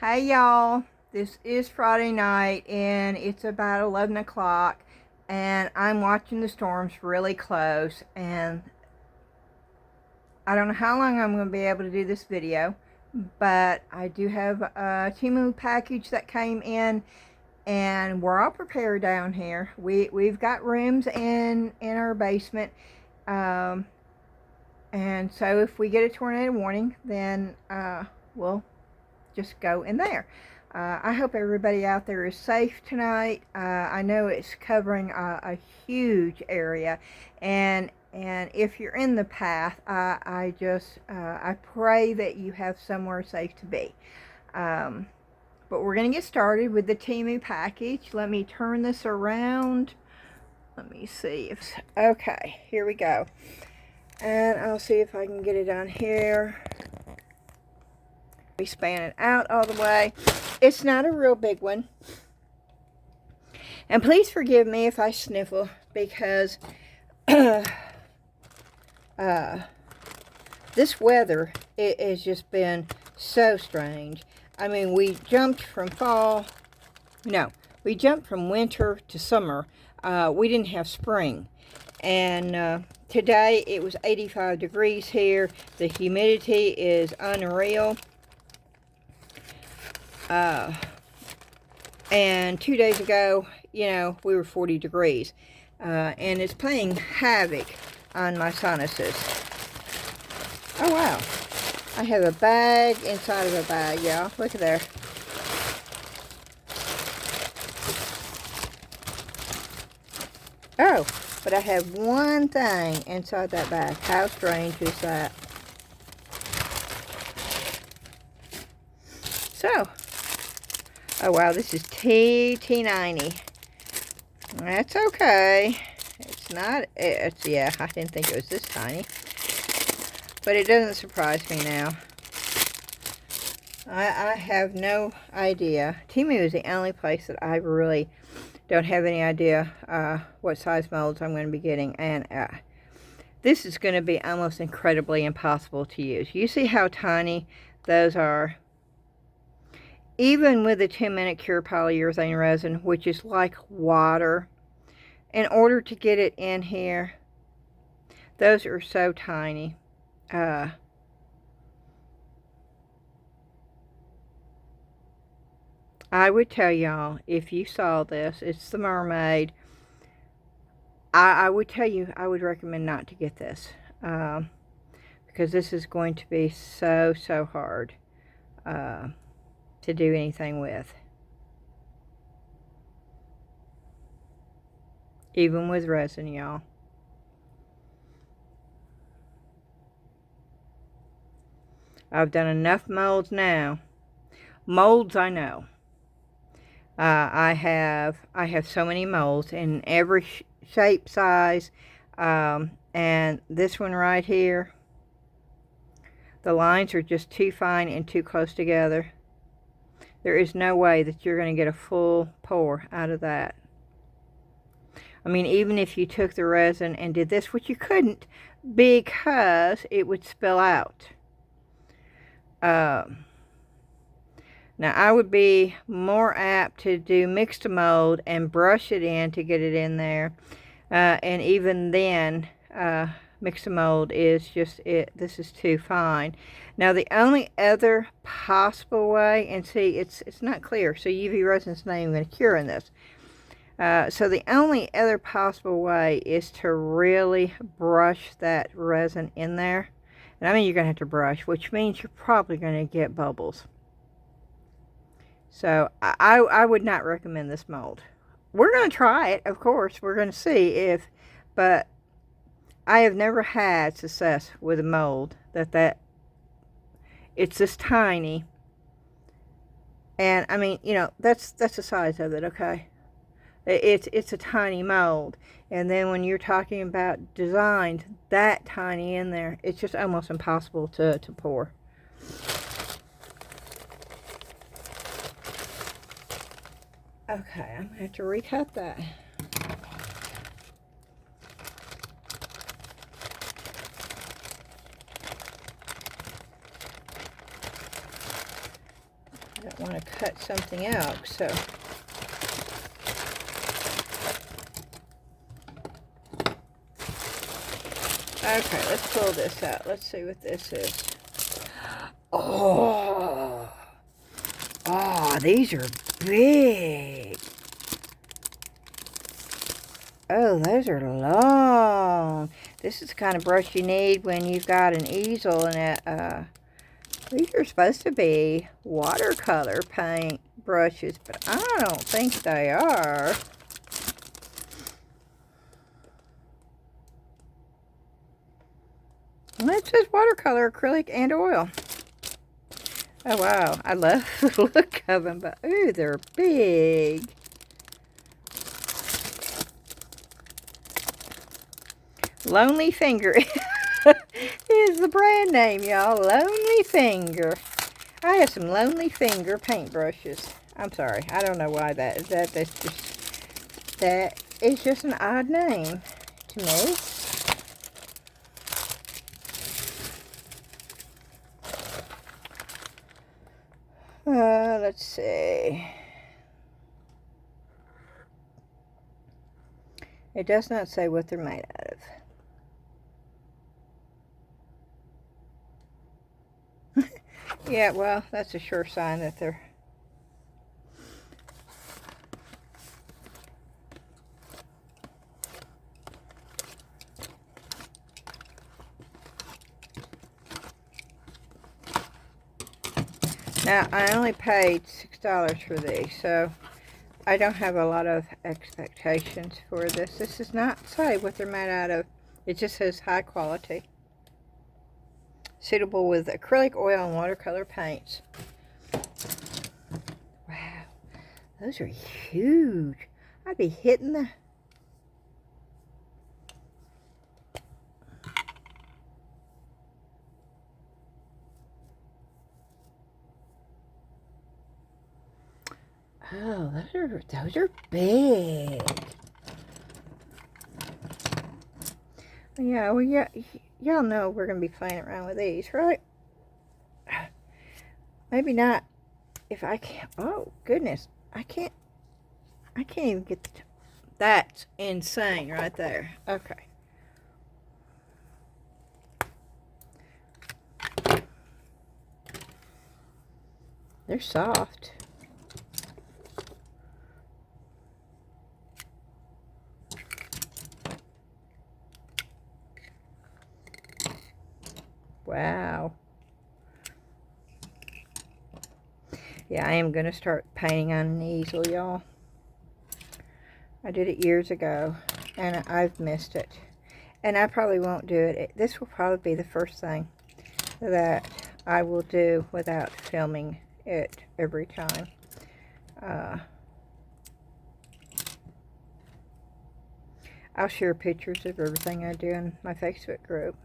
Hey y'all, this is Friday night and it's about 11 o'clock and I'm watching the storms really close, and I don't know how long I'm going to be able to do this video, but I do have a TEMU package that came in and we're all prepared down here. We've got rooms in our basement, and so if we get a tornado warning, then we'll just go in there. I hope everybody out there is safe tonight. I know it's covering a huge area, and if you're in the path, I pray that you have somewhere safe to be. But we're going to get started with the TEMU package. Let me turn this around. Let me see if, okay, here we go. And I'll see if I can get it on here. We span it out all the way. It's not a real big one. And please forgive me if I sniffle, because this weather, it has just been so strange. I mean, we jumped from winter to summer. We didn't have spring. And today it was 85 degrees here. The humidity is unreal. And 2 days ago, you know, we were 40 degrees. And it's playing havoc on my sinuses. Oh, wow. I have a bag inside of a bag, y'all. Look at there. Oh, but I have one thing inside that bag. How strange is that? So, oh wow, this is T90. That's okay. It's not, yeah, I didn't think it was this tiny. But it doesn't surprise me now. I have no idea. TEMU is the only place that I really don't have any idea what size molds I'm going to be getting. And this is going to be almost incredibly impossible to use. You see how tiny those are? Even with a 10-minute Cure Polyurethane Resin, which is like water, in order to get it in here, those are so tiny. I would tell y'all, if you saw this, it's the mermaid. I would tell you, I would recommend not to get this. Because this is going to be so hard to do anything with. Even with resin, y'all. I've done enough molds now. Molds, I know. I have so many molds in every shape, size, and this one right here, the lines are just too fine and too close together. There is no way that you're going to get a full pour out of that. I mean, even if you took the resin and did this, which you couldn't because it would spill out. Now, I would be more apt to do Mixed2Mold and brush it in to get it in there. And even then, Mixed2Mold is just it. This is too fine. Now, the only other possible way, and see, it's not clear, so UV resin's not even going to cure in this. So the only other possible way is to really brush that resin in there. And I mean, you're going to have to brush, which means you're probably going to get bubbles. So I would not recommend this mold. We're going to try it, of course. We're going to see if, but I have never had success with a mold that it's this tiny. And I mean, you know, that's the size of it, okay? It's a tiny mold. And then when you're talking about designs that tiny in there, it's just almost impossible to pour. Okay, I'm going to have to recut that. don't want to cut something out, so. Okay, let's pull this out. Let's see what this is. Oh, these are big. Oh, those are long. This is the kind of brush you need when you've got an easel and these are supposed to be watercolor paint brushes, but I don't think they are. Well, it says watercolor, acrylic, and oil. Oh, wow. I love the look of them, but ooh, they're big. Lonely Finger is the brand name, y'all. Lonely Finger. I have some Lonely Finger paintbrushes. I'm sorry. I don't know why that is just an odd name to me. Let's see. It does not say what they're made out of. Yeah, well, that's a sure sign that they're... Now, I only paid $6 for these, so I don't have a lot of expectations for this. This does not say what they're made out of. It just says high quality. Suitable with acrylic, oil, and watercolor paints. Wow, those are huge. I'd be hitting the... Oh, those are big. Yeah, well, yeah, y'all know we're gonna be playing around with these, right? Maybe not. If I can't. Oh goodness, I can't even get. That's insane, right there. Okay. They're soft. Wow. Yeah, I am going to start painting on an easel, y'all. I did it years ago, and I've missed it. And I probably won't do it. This will probably be the first thing that I will do without filming it every time. I'll share pictures of everything I do in my Facebook group.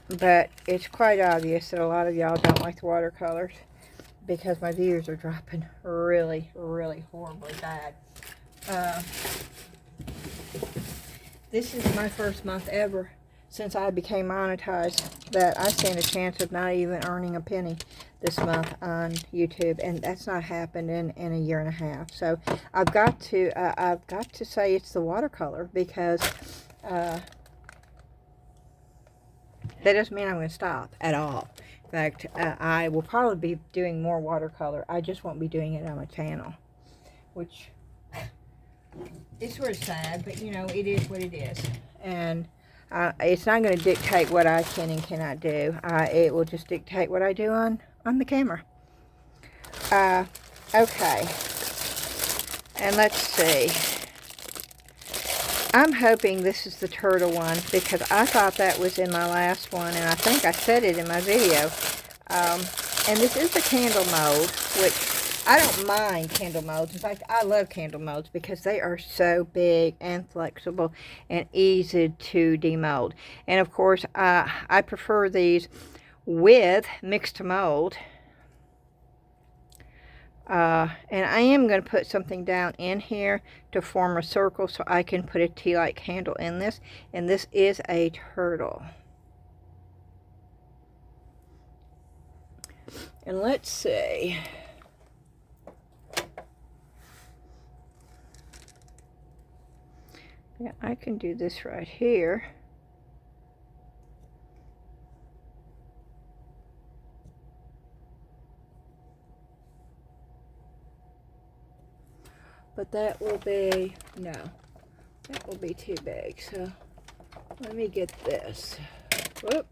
But it's quite obvious that a lot of y'all don't like the watercolors because my views are dropping really, really horribly bad. This is my first month ever since I became monetized that I stand a chance of not even earning a penny this month on YouTube, and that's not happened in a year and a half. So I've got to say it's the watercolor, because that doesn't mean I'm going to stop at all. In fact, I will probably be doing more watercolor. I just won't be doing it on my channel, which is sort of sad, but you know, it is what it is. And it's not going to dictate what I can and cannot do. It will just dictate what I do on the camera. Okay. And let's see. I'm hoping this is the turtle one, because I thought that was in my last one, and I think I said it in my video. And this is a candle mold, which I don't mind candle molds. In fact, I love candle molds because they are so big and flexible and easy to demold. And of course, I prefer these with Mixed2Mold. And I am going to put something down in here to form a circle so I can put a tea light candle in this. And this is a turtle. And let's see. Yeah, I can do this right here. But that will be, no, that will be too big. So let me get this. Whoop.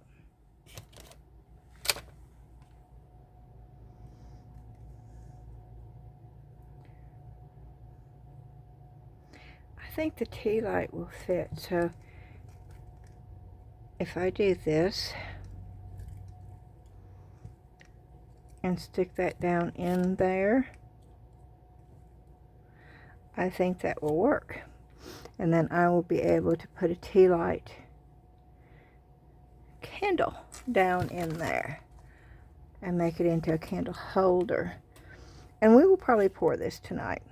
I think the tea light will fit. So if I do this and stick that down in there, I think that will work. And then I will be able to put a tea light candle down in there and make it into a candle holder. And we will probably pour this tonight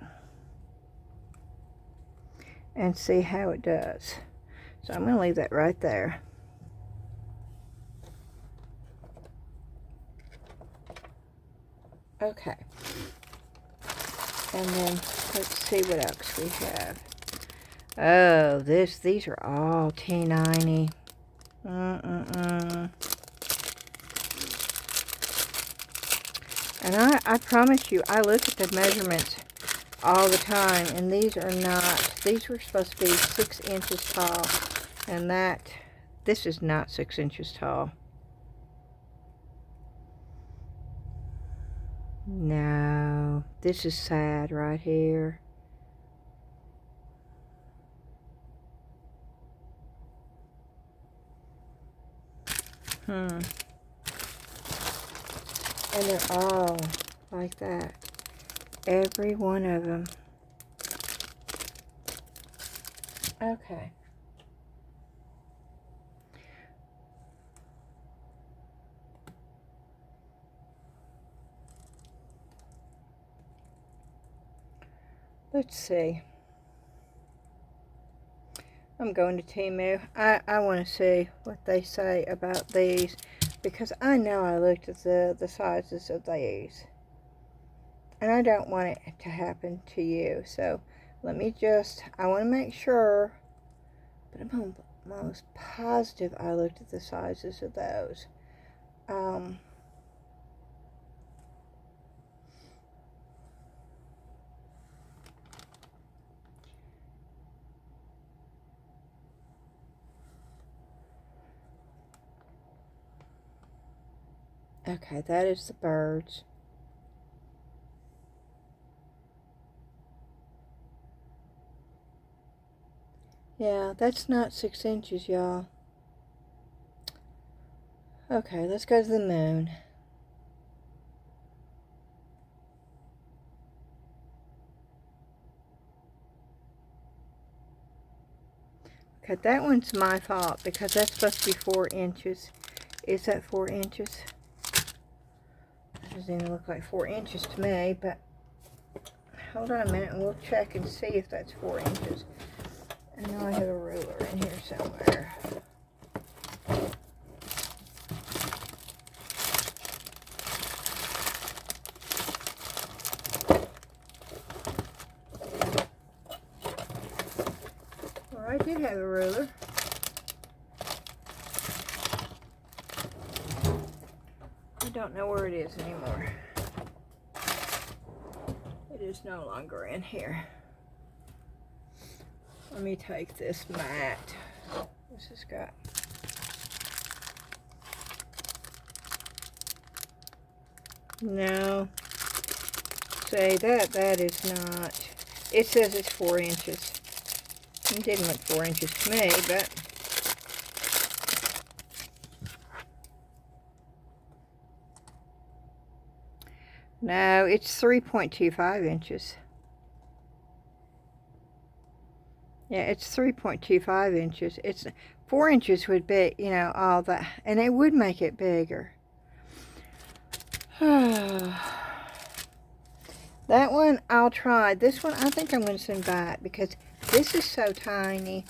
and see how it does. So I'm going to leave that right there. Okay. And then let's see what else we have. Oh, these are all T90. And I promise you, I look at the measurements all the time, and these are not, these were supposed to be 6 inches tall, and this is not 6 inches tall. No, this is sad right here. And they're all like that. Every one of them. Okay. Let's see. I'm going to TEMU. I want to see what they say about these, because I know I looked at the sizes of these. And I don't want it to happen to you. So let me just, I want to make sure, but I'm almost positive I looked at the sizes of those. Okay, that is the birds. Yeah, that's not 6 inches, y'all. Okay, let's go to the moon. Okay, that one's my fault, because that's supposed to be 4 inches. Is that 4 inches? That doesn't even look like 4 inches to me, but hold on a minute and we'll check and see if that's 4 inches. I know I have a ruler in here somewhere. Well, I did have a ruler. I don't know where it is anymore. It is no longer in here. Let me take this mat. This has got, no. Say that is not. It says it's 4 inches. It didn't look 4 inches to me, but no, it's 3.25 inches. Yeah, it's 3.25 inches. It's 4 inches would be, you know, all that, and it would make it bigger. That one I'll try. This one I think I'm going to send back, because this is so tiny.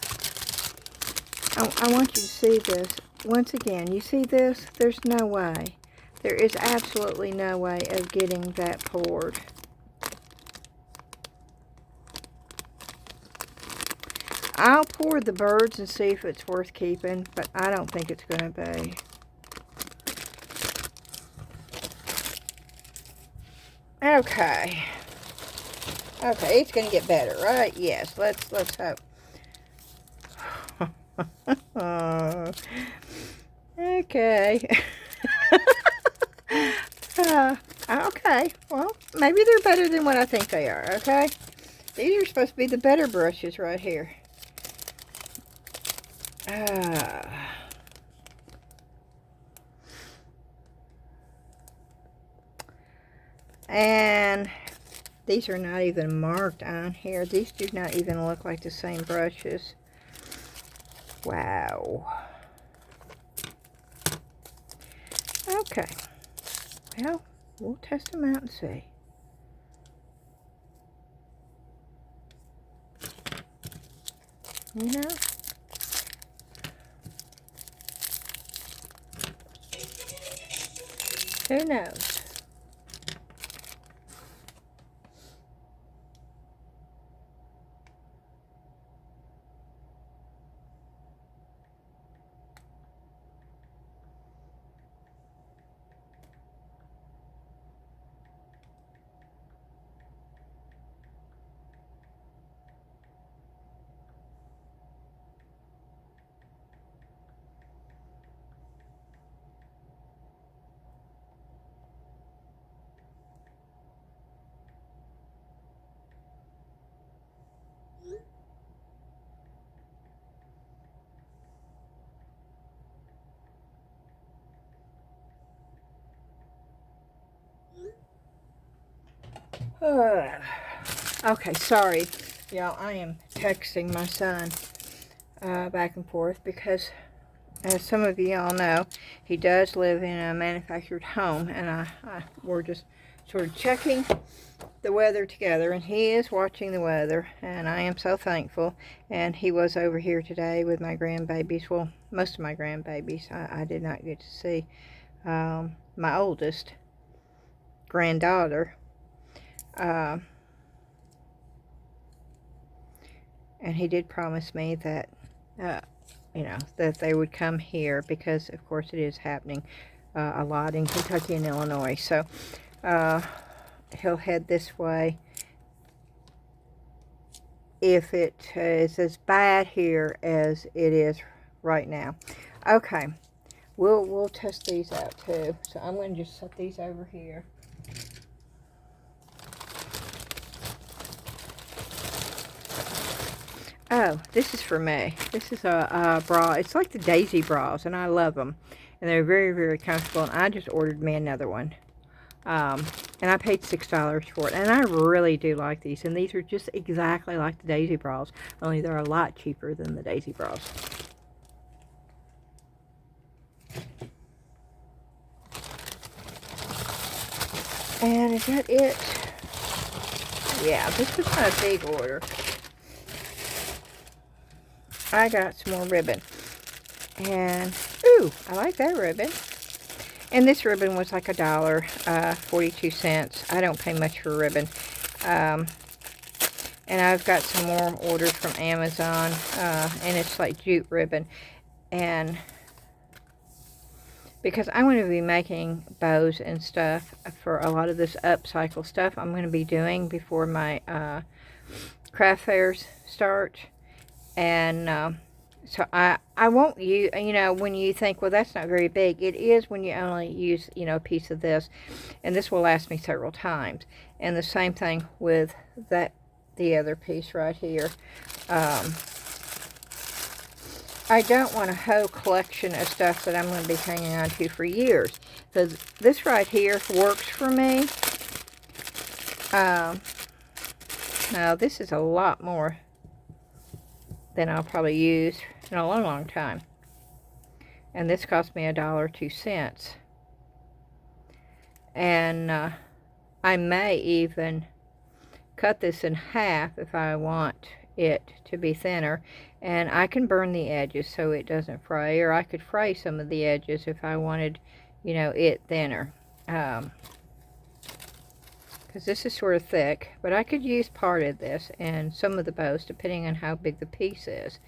I want you to see this. Once again, you see this? There's no way. There is absolutely no way of getting that poured. I'll pour the birds and see if it's worth keeping, but I don't think it's going to be. Okay. Okay, it's going to get better, right? Yes, let's hope. Okay. Okay, well, maybe they're better than what I think they are, okay? These are supposed to be the better brushes right here. And these are not even marked on here. These do not even look like the same brushes. Wow. Okay. Well, we'll test them out and see. You know? Who knows? Okay, sorry, y'all. I am texting my son back and forth because, as some of y'all know, he does live in a manufactured home, and we're just sort of checking the weather together, and he is watching the weather, and I am so thankful. And he was over here today with my grandbabies. Well, most of my grandbabies. I did not get to see my oldest granddaughter. And he did promise me that, you know, that they would come here because, of course, it is happening a lot in Kentucky and Illinois. So he'll head this way if it is as bad here as it is right now. Okay, we'll test these out too. So I'm going to just set these over here. Oh, this is for me. This is a bra. It's like the Daisy bras, and I love them. And they're very, very comfortable. And I just ordered me another one. And I paid $6 for it. And I really do like these. And these are just exactly like the Daisy bras. Only they're a lot cheaper than the Daisy bras. And is that it? Yeah, this was not a big order. I got some more ribbon. And, ooh, I like that ribbon. And this ribbon was like $1, 42 cents. I don't pay much for ribbon. And I've got some more orders from Amazon. And it's like jute ribbon. And because I'm going to be making bows and stuff for a lot of this upcycle stuff I'm going to be doing before my craft fairs start. And so I won't use, you know, when you think, well, that's not very big, it is when you only use, you know, a piece of this, and this will last me several times. And the same thing with the other piece right here. I don't want a whole collection of stuff that I'm going to be hanging on to for years. So this right here works for me. Now this is a lot more than I'll probably use in a long, long time. And this cost me $1.02. And I may even cut this in half if I want it to be thinner. And I can burn the edges so it doesn't fray. Or I could fray some of the edges if I wanted you know, it thinner. Because this is sort of thick, but I could use part of this and some of the bows depending on how big the piece is.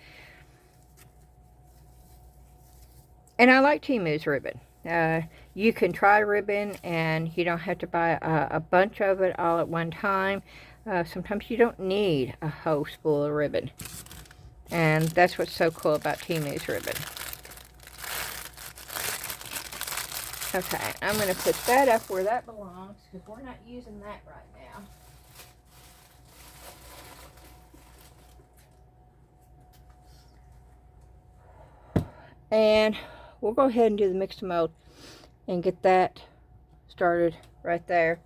And I like TEMU's ribbon. You can try ribbon and you don't have to buy a bunch of it all at one time. Sometimes you don't need a whole spool of ribbon. And that's what's so cool about TEMU's ribbon. Okay, I'm going to put that up where that belongs because we're not using that right now. And we'll go ahead and do the Mixed2Mold and get that started right there.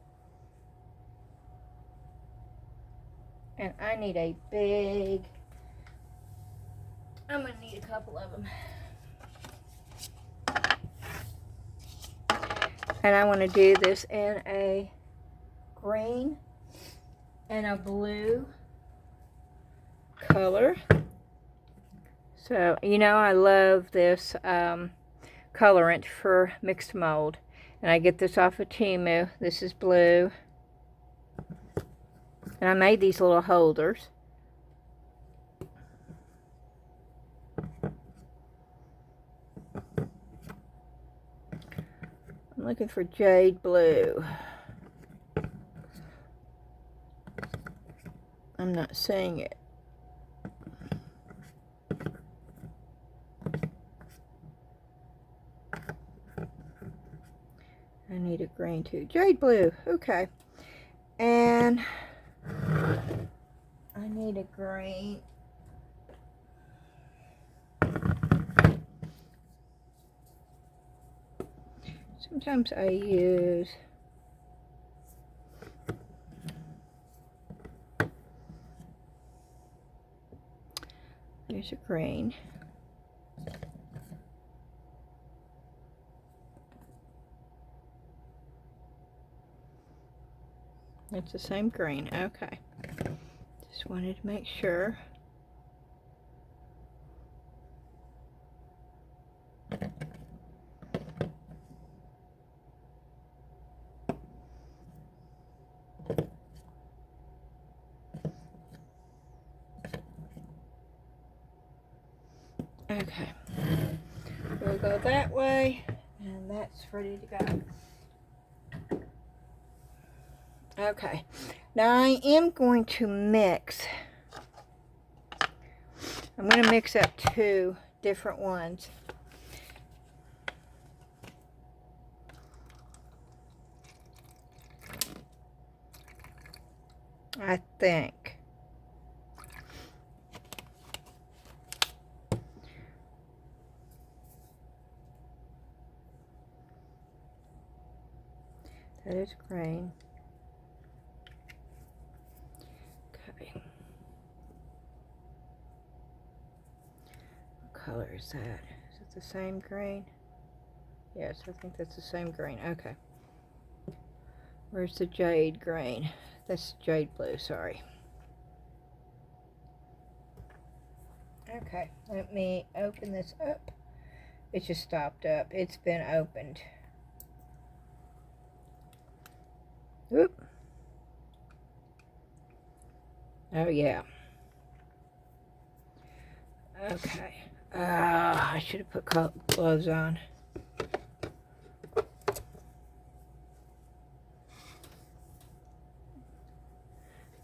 And I need a big, I'm going to need a couple of them. And I want to do this in a green and a blue color. So, you know, I love this colorant for Mixed2Mold. And I get this off of TEMU. This is blue. And I made these little holders. I'm looking for jade blue. I'm not seeing it. I need a green too. Jade blue. Okay. And I need a green. Sometimes I use there's a green. It's the same green. Okay. Just wanted to make sure. Okay. We'll go that way, and that's ready to go. Okay, now I am going to mix. I'm going to mix up 2 different ones. I think. That is green. Okay. What color is that? Is it the same green? Yes, I think that's the same green. Okay. Where's the jade green? That's jade blue, sorry. Okay, let me open this up. It just stopped up. It's been opened. Oop. Oh, yeah. Okay. I should have put gloves on.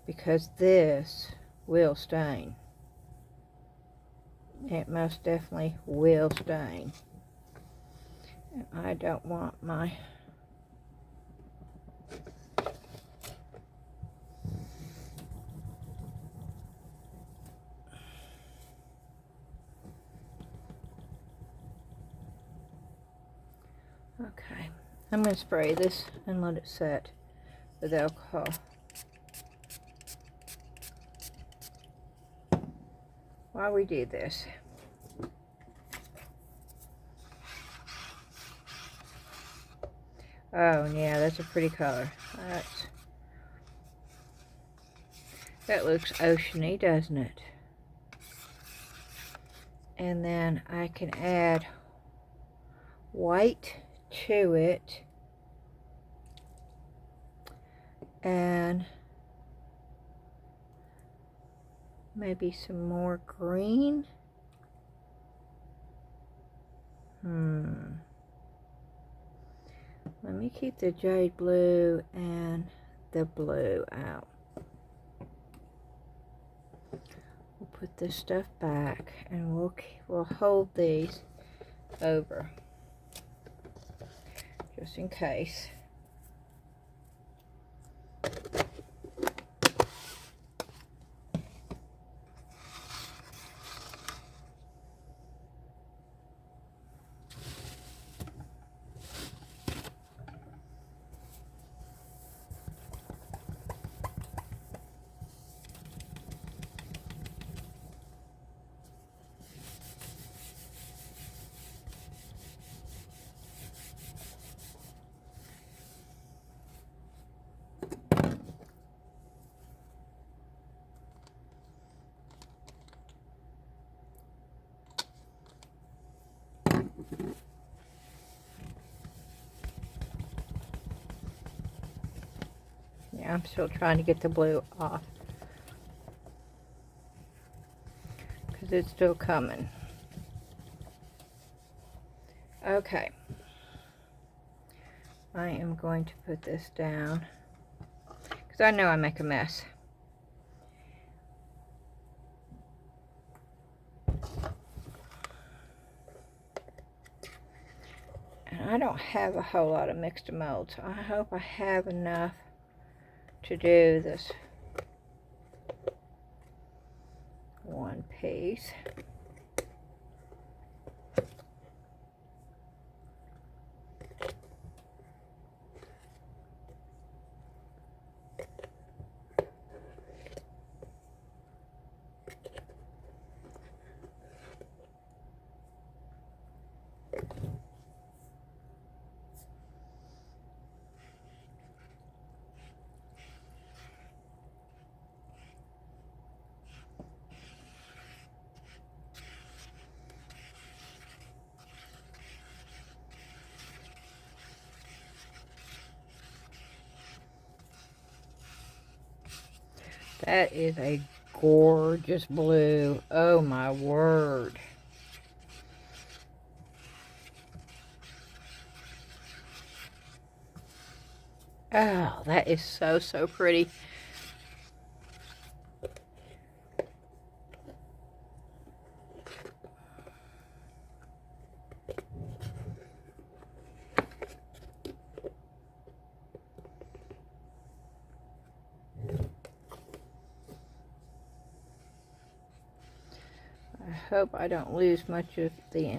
Because this will stain. It most definitely will stain. And I don't want my okay. I'm going to spray this and let it set with alcohol. While we do this. Oh yeah, that's a pretty color. That looks oceany, doesn't it? And then I can add white to it. And maybe some more green. Let me keep the jade blue and the blue out. We'll put this stuff back, and we'll hold these over just in case. Yeah, I'm still trying to get the blue off because it's still coming. Okay. I am going to put this down because I know I make a mess. And I don't have a whole lot of Mixed2Mold, so I hope I have enough to do this one piece. That is a gorgeous blue. Oh my word. Oh, that is so, so pretty. I hope I don't lose much of the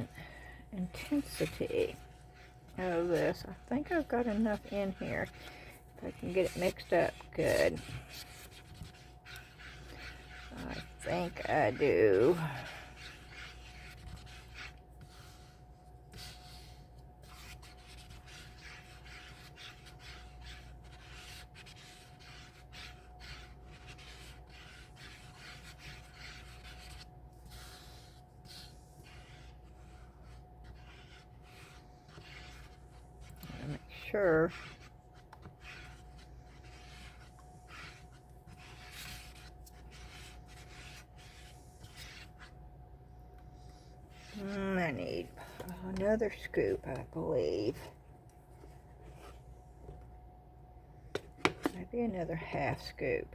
intensity of this. I think I've got enough in here. If I can get it mixed up good. I think I do. Make sure. I need another scoop, I believe. Maybe another half scoop.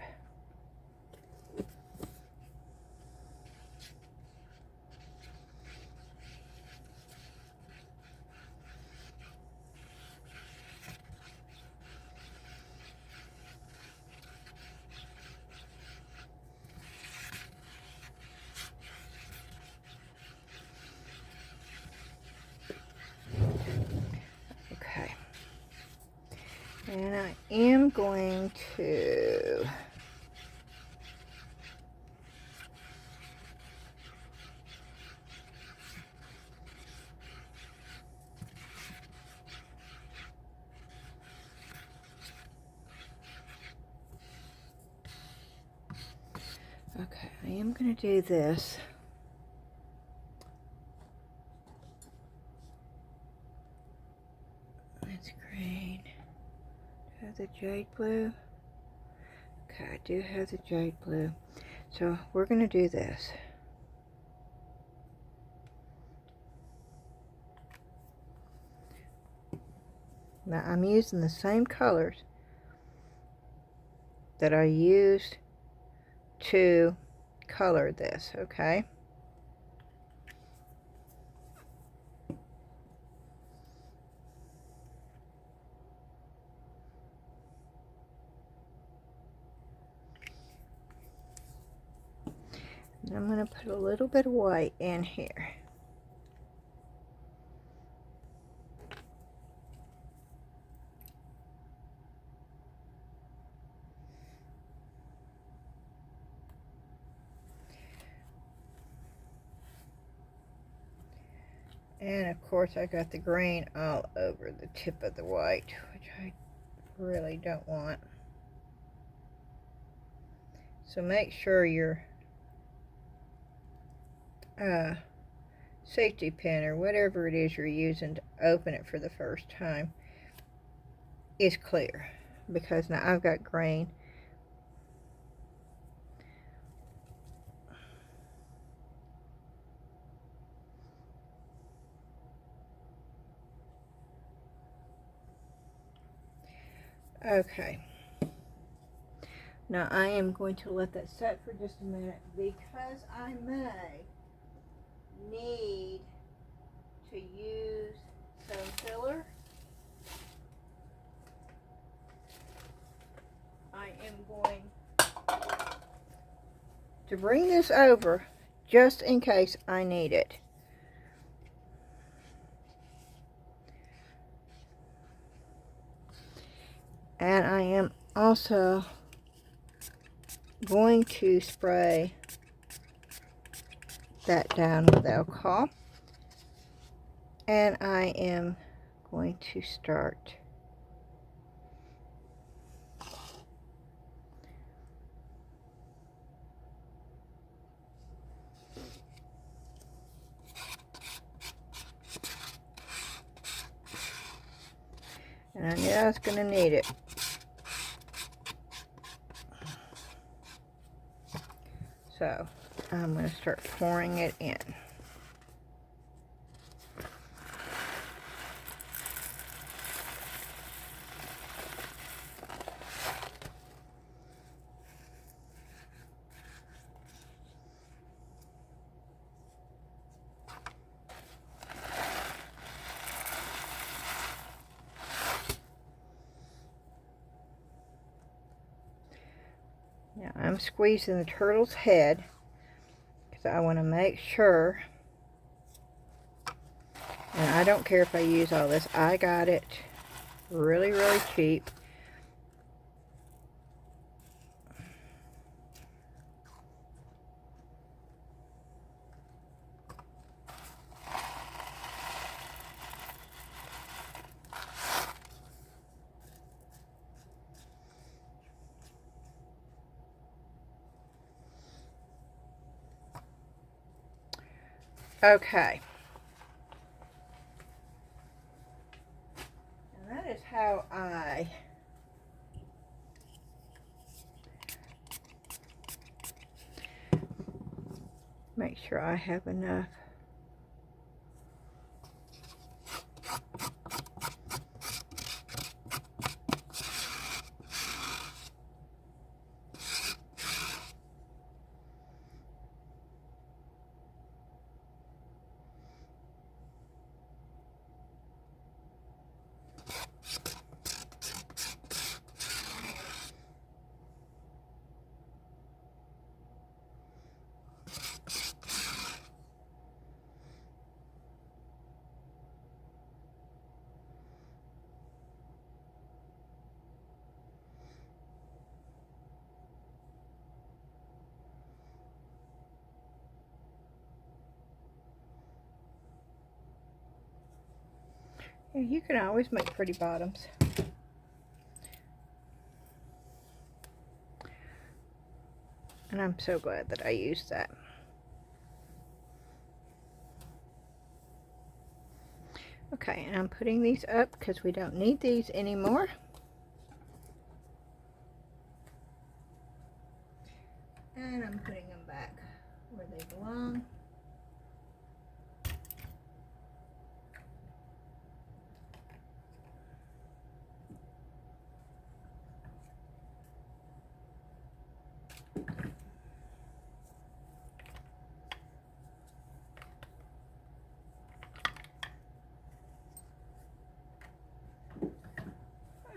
Okay. And I am going to do this. have the jade blue? Okay, I do have the jade blue. So we're going to do this. Now I'm using the same colors that I used to color this, okay? And I'm going to put a little bit of white in here. And of course I got the green all over the tip of the white, which I really don't want. So make sure your safety pin or whatever it is you're using to open it for the first time is clear, because now I've got green. Okay. Now I am going to let that set for just a minute, because I may need to use some filler. I am going to bring this over just in case I need it. And I am also going to spray that down with alcohol. And I am going to start and I knew I was going to need it. So I'm going to start pouring it in. Now I'm squeezing the turtle's head because I want to make sure, and I don't care if I use all this. I got it really, really cheap. Okay. And that is how I make sure I have enough. Yeah, you can always make pretty bottoms. And I'm so glad that I used that. Okay, and I'm putting these up because we don't need these anymore. And I'm putting them back where they belong.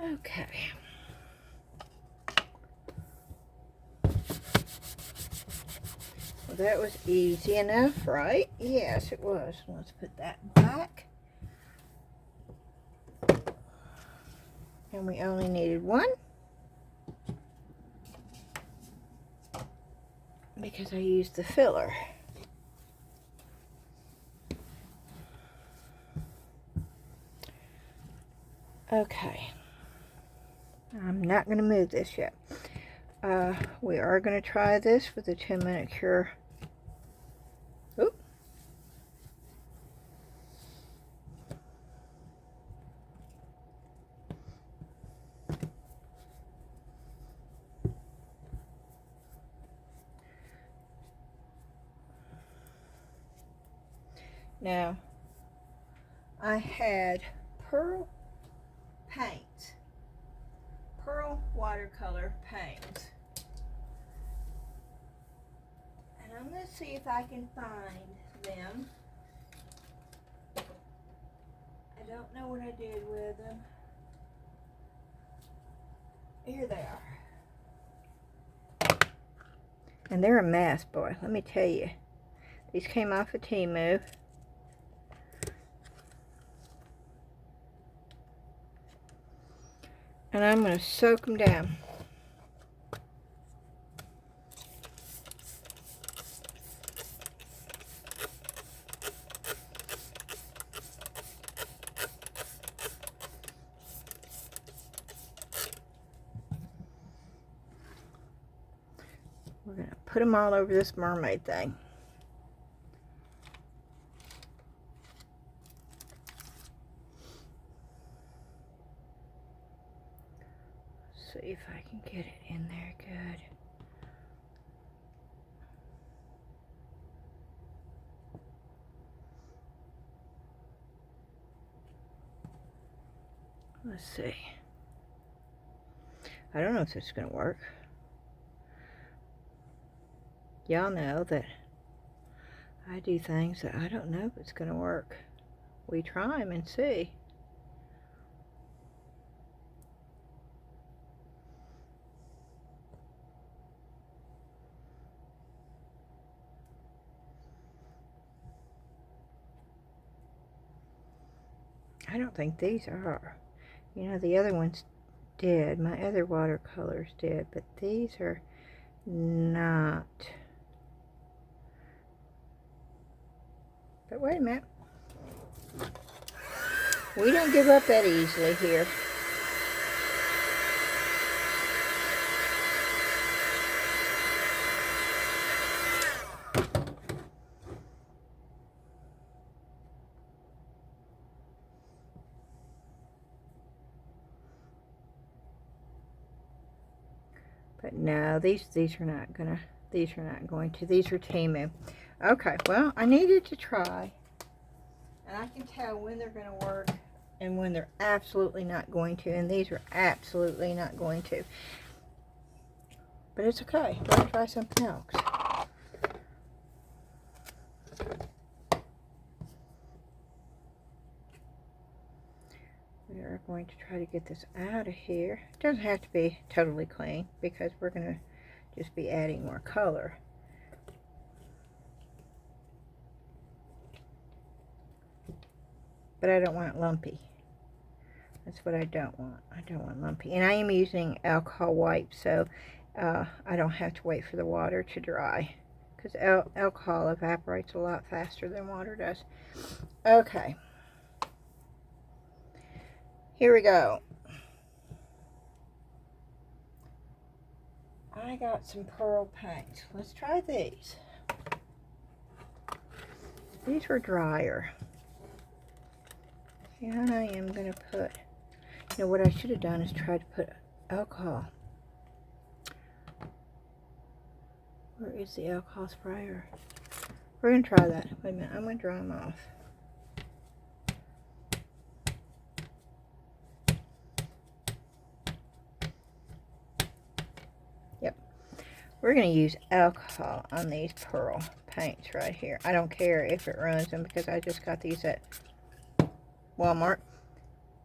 Okay. Well, that was easy enough, right? Yes, it was. Let's put that back. And we only needed one, because I used the filler. Okay. I'm not going to move this yet. We are going to try this with a 10-minute cure. Oop. Now, I had pearl paint, pearl watercolor paint, and I'm going to see if I can find them. I don't know what I did with them. Here they are. And they're a mess, boy, let me tell you. These came off of TEMU. And I'm going to soak them down. We're going to put them all over this mermaid thing. See if I can get it in there good. Let's see. I don't know if this is going to work. Y'all know that I do things that I don't know if it's going to work. We try them and see. I don't think these are. You know, the other ones did. My other watercolors did, but these are not. But wait a minute. We don't give up that easily here. But no, these are not going to. These are TEMU. Okay, well, I needed to try. And I can tell when they're going to work and when they're absolutely not going to. And these are absolutely not going to. But it's okay. We're going to try something else. We are going to try to get this out of here. It doesn't have to be totally clean because we're going to just be adding more color. But I don't want it lumpy. That's what I don't want. I don't want lumpy. And I am using alcohol wipes, so I don't have to wait for the water to dry. Because alcohol evaporates a lot faster than water does. Okay. Here we go. I got some pearl paints. Let's try these. These were drier. And I am going to put, you know, what I should have done is try to put alcohol. Where is the alcohol sprayer? We're going to try that. Wait a minute, I'm going to dry them off. Yep. We're going to use alcohol on these pearl paints right here. I don't care if it ruins them because I just got these at Walmart.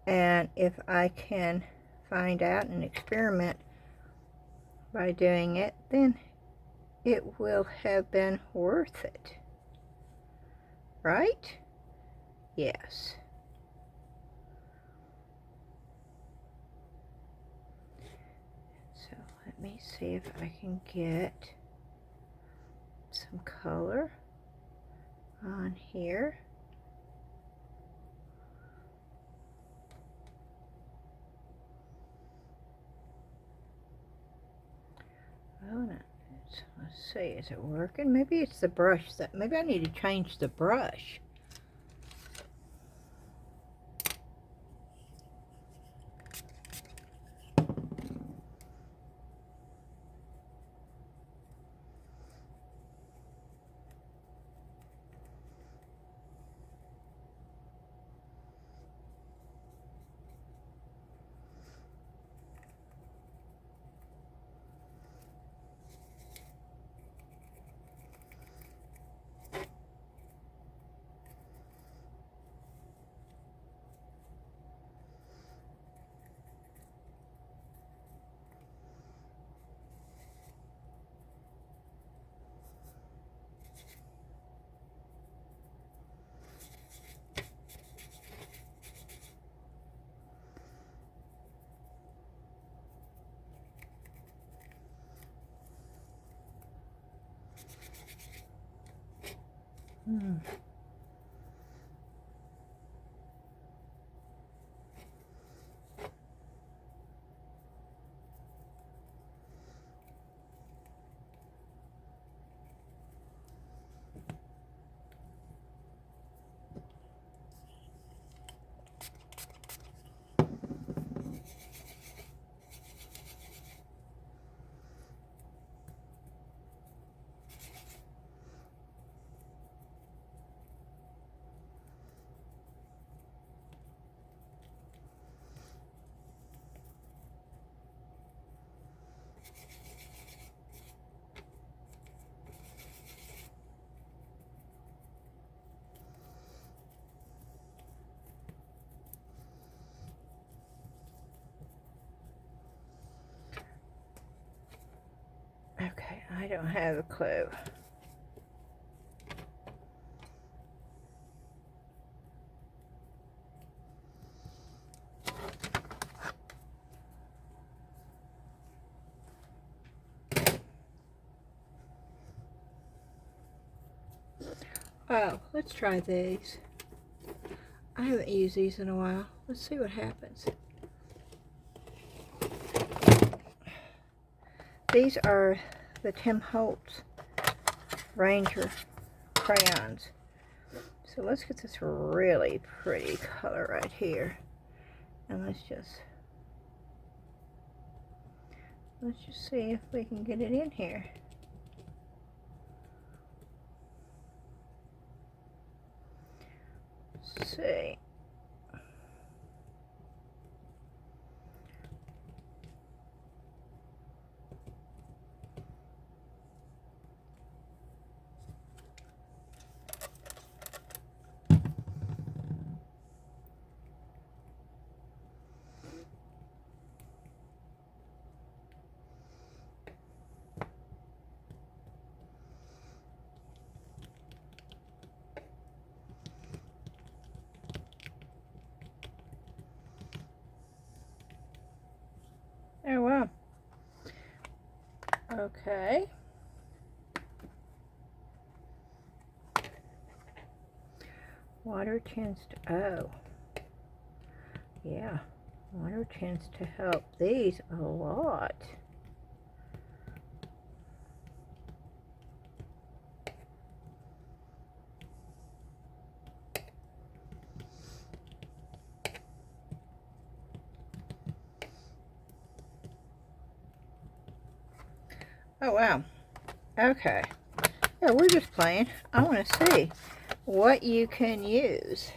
And if I can find out and experiment by doing it, then it will have been worth it. Right? Yes. So let me see if I can get some color on here. Oh, no. Let's see, is it working? Maybe it's the brush that, maybe I need to change the brush. Okay, I don't have a clue. Oh, let's try these. I haven't used these in a while. Let's see what happens. These are the Tim Holtz Ranger crayons. So let's get this really pretty color right here. And let's just see if we can get it in here. Let's see. Oh, wow. Okay. Water tends to, oh, yeah, water tends to help these a lot. Oh, wow. Okay. Yeah, we're just playing. I want to see what you can use.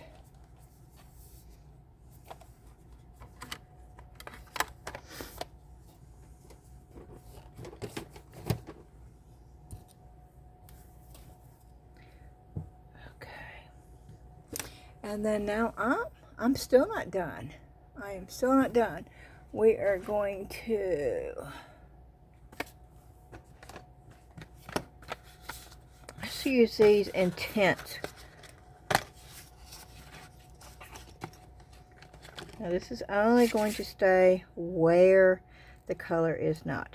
And then now I'm still not done. I am still not done. We are going to let's use these in tints. Now this is only going to stay where the color is not.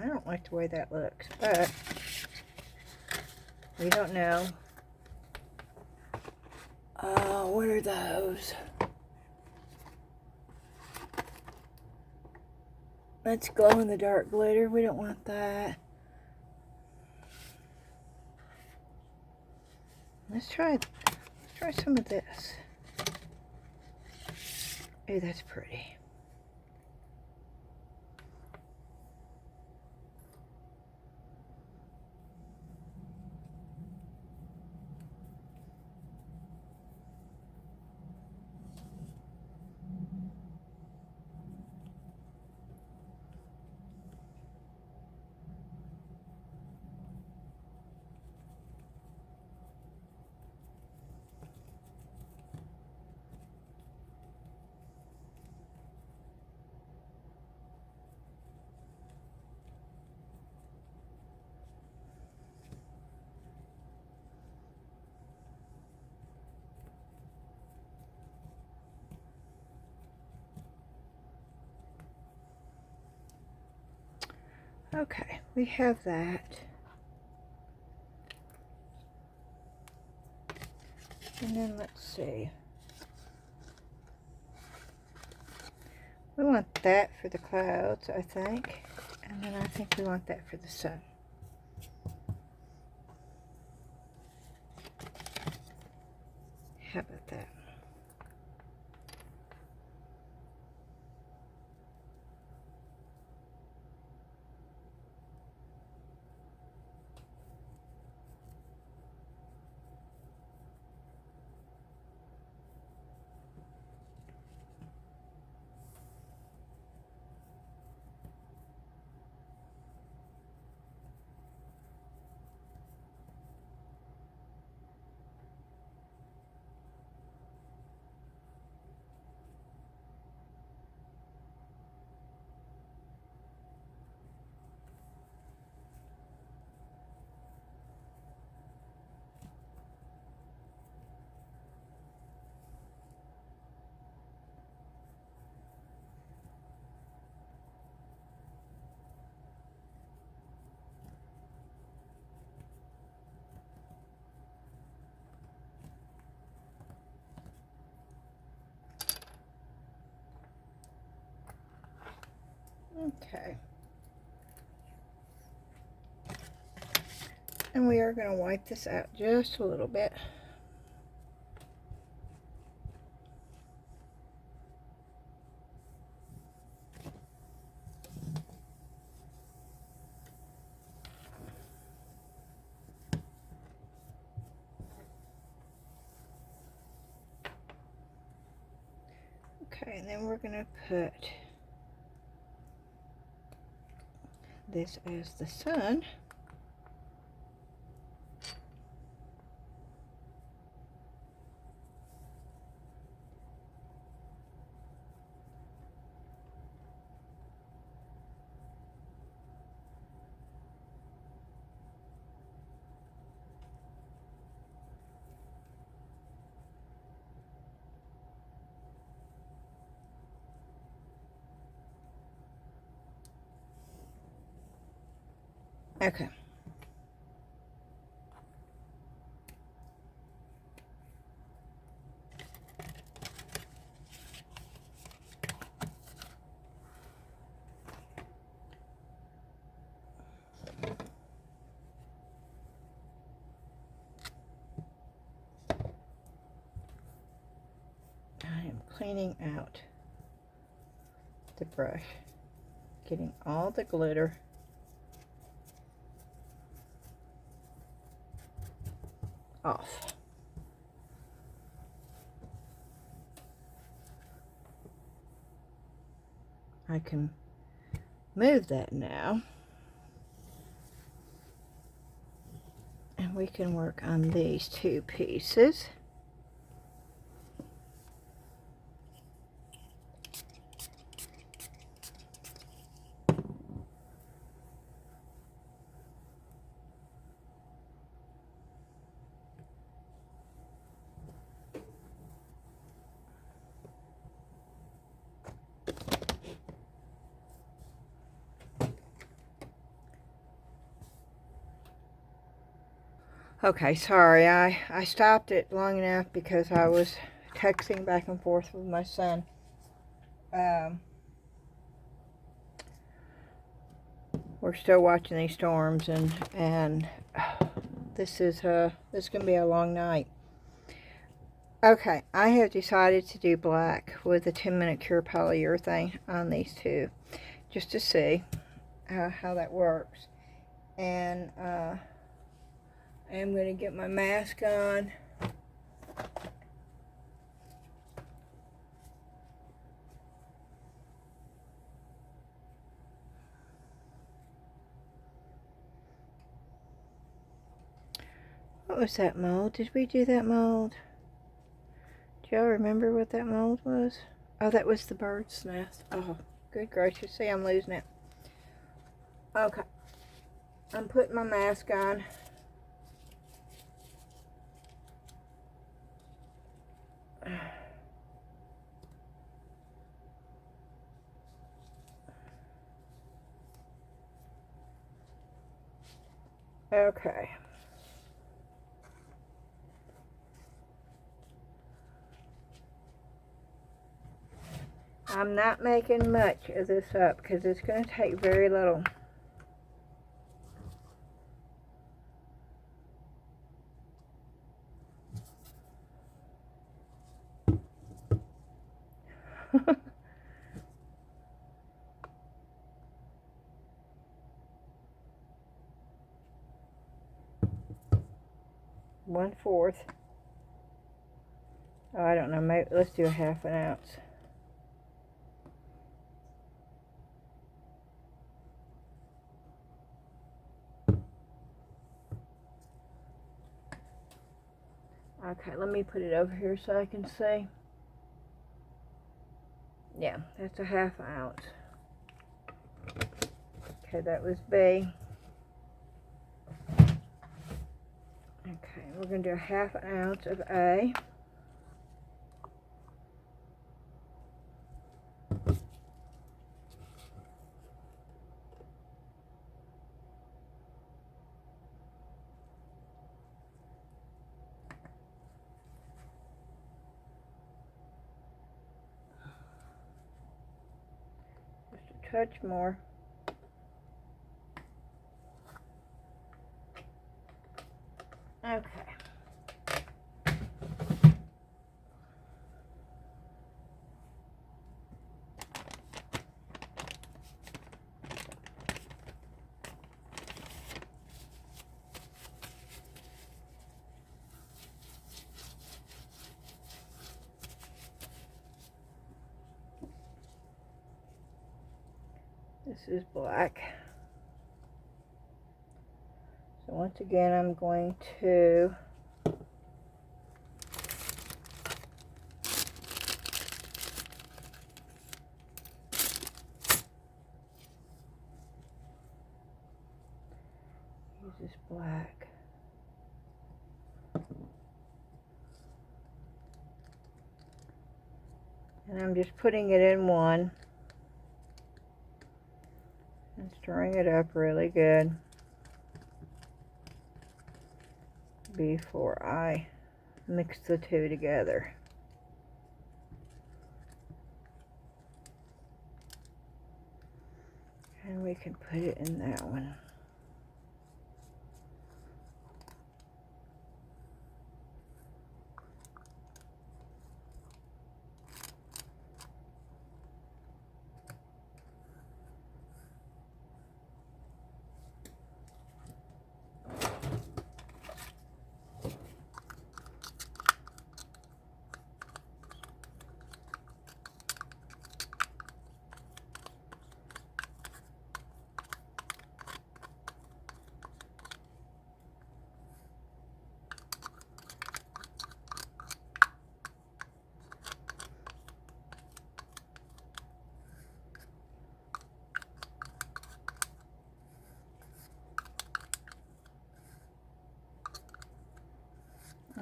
I don't like the way that looks, but we don't know. Oh, what are those? That's glow-in-the-dark glitter. We don't want that. Let's try some of this. Oh, that's pretty. Okay, we have that. And then let's see. We want that for the clouds, I think. And then I think we want that for the sun. How about that? Okay. And we are going to wipe this out just a little bit. Okay, and then we're going to put this as the sun. Okay. I am cleaning out the brush, getting all the glitter off. I can move that now, and we can work on these two pieces. Okay, sorry, I stopped it long enough because I was texting back and forth with my son. We're still watching these storms, and this is gonna be a long night. Okay, I have decided to do black with a 10-minute Cure Polyurethane on these two, just to see how that works. And I'm going to get my mask on. What was that mold? Did we do that mold? Do y'all remember what that mold was? Oh, that was the bird's nest. Oh, good gracious. See, I'm losing it. Okay. I'm putting my mask on. Okay. I'm not making much of this up because it's going to take very little. One-fourth. Oh, I don't know. Maybe let's do a half an ounce. Okay, let me put it over here so I can see. Yeah, that's a half ounce. Okay, that was B. Okay, we're going to do a half an ounce of A. Just a touch more. Okay. This is black. So once again, I'm going to use this black. And I'm just putting it in one and stirring it up really good. before I mix the two together. And we can put it in that one.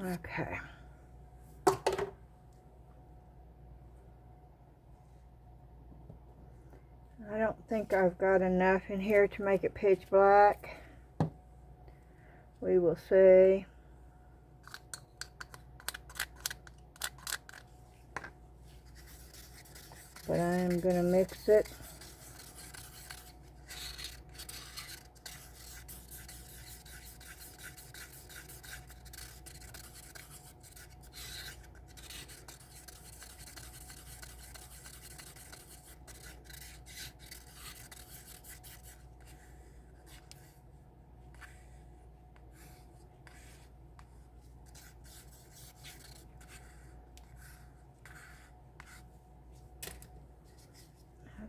Okay. I don't think I've got enough in here to make it pitch black. We will see. But I am going to mix it.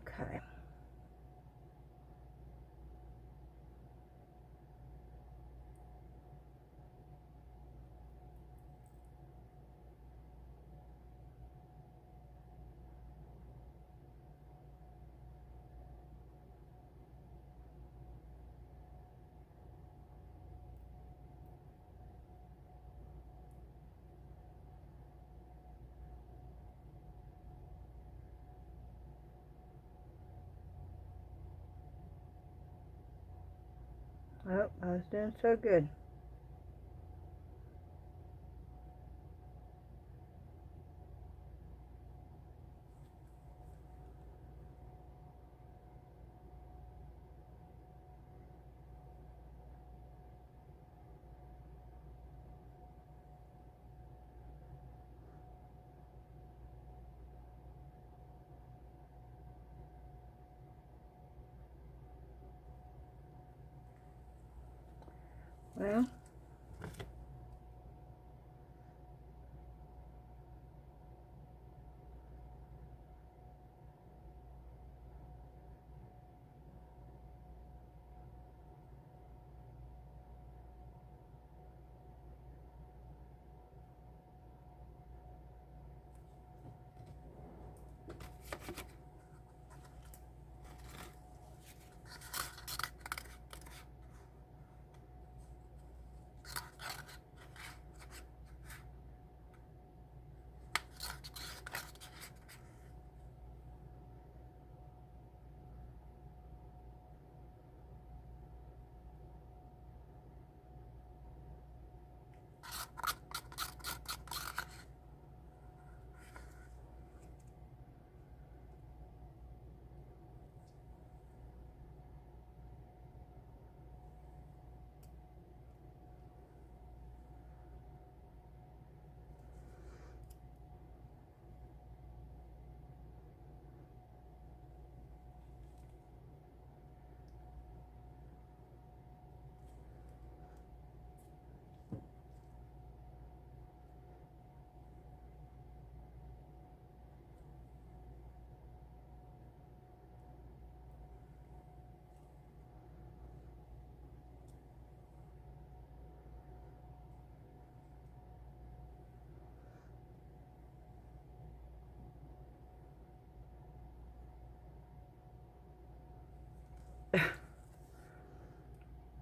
Okay. Oh, I was doing so good. Well,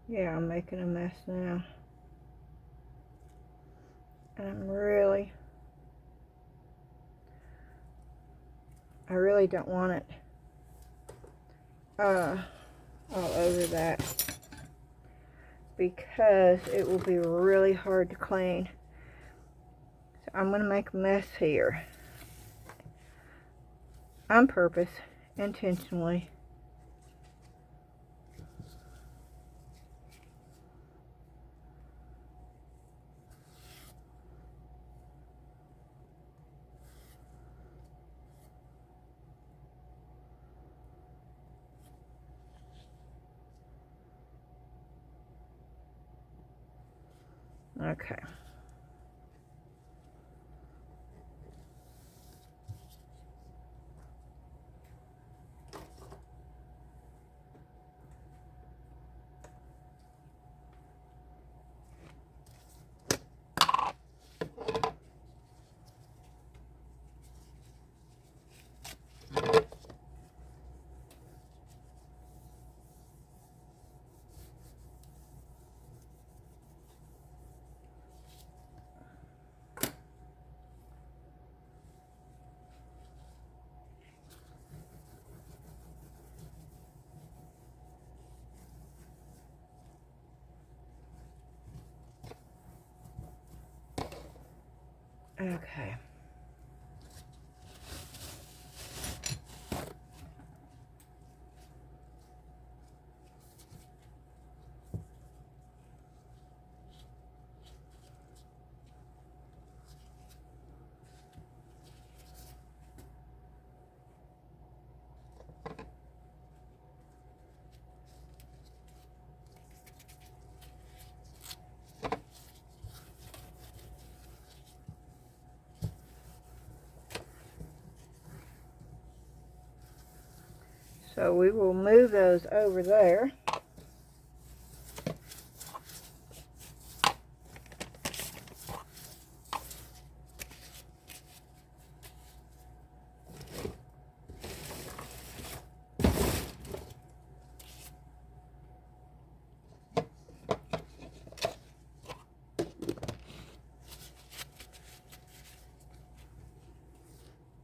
yeah, I'm making a mess now. And I really don't want it all over that. because it will be really hard to clean. So I'm going to make a mess here on purpose, intentionally. Okay. Okay. So we will move those over there.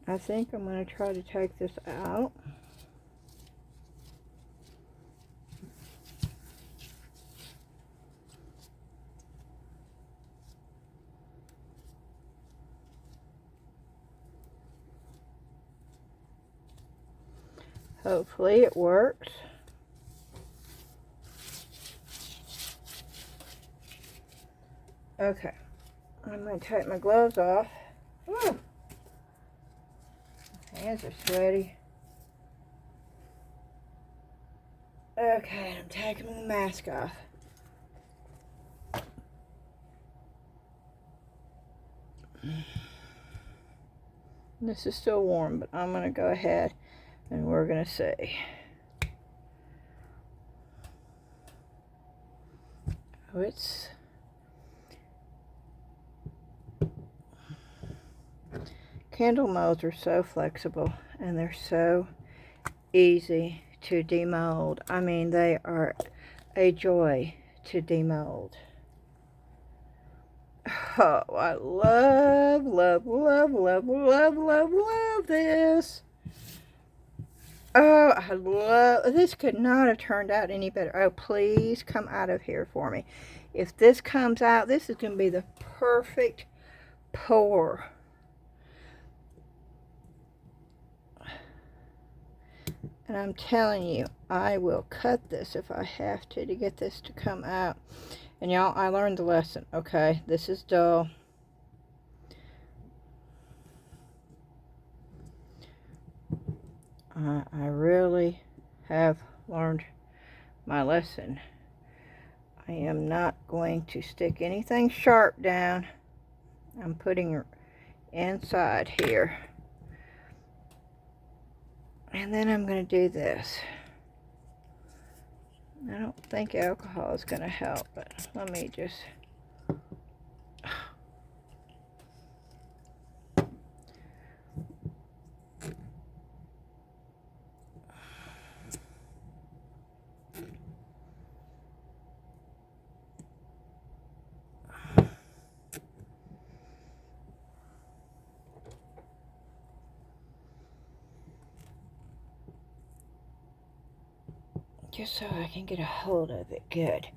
I think I'm going to try to take this out. Hopefully it works. Okay, I'm going to take my gloves off. Woo. My hands are sweaty. Okay, I'm taking the mask off. This is still warm, but I'm going to go ahead and we're going to see. Oh, it's... Candle molds are so flexible and they're so easy to demold. I mean, they are a joy to demold. Oh, I love, love, love, love, love, love, love this. Oh, I love, this could not have turned out any better. Oh, please come out of here for me. If this comes out, this is going to be the perfect pour. And I'm telling you, I will cut this if I have to get this to come out. And y'all, I learned the lesson, okay? This is dull. I really have learned my lesson. I am not going to stick anything sharp down. I'm putting inside here. And then I'm going to do this. I don't think alcohol is going to help, but let me just... just so I can get a hold of it good.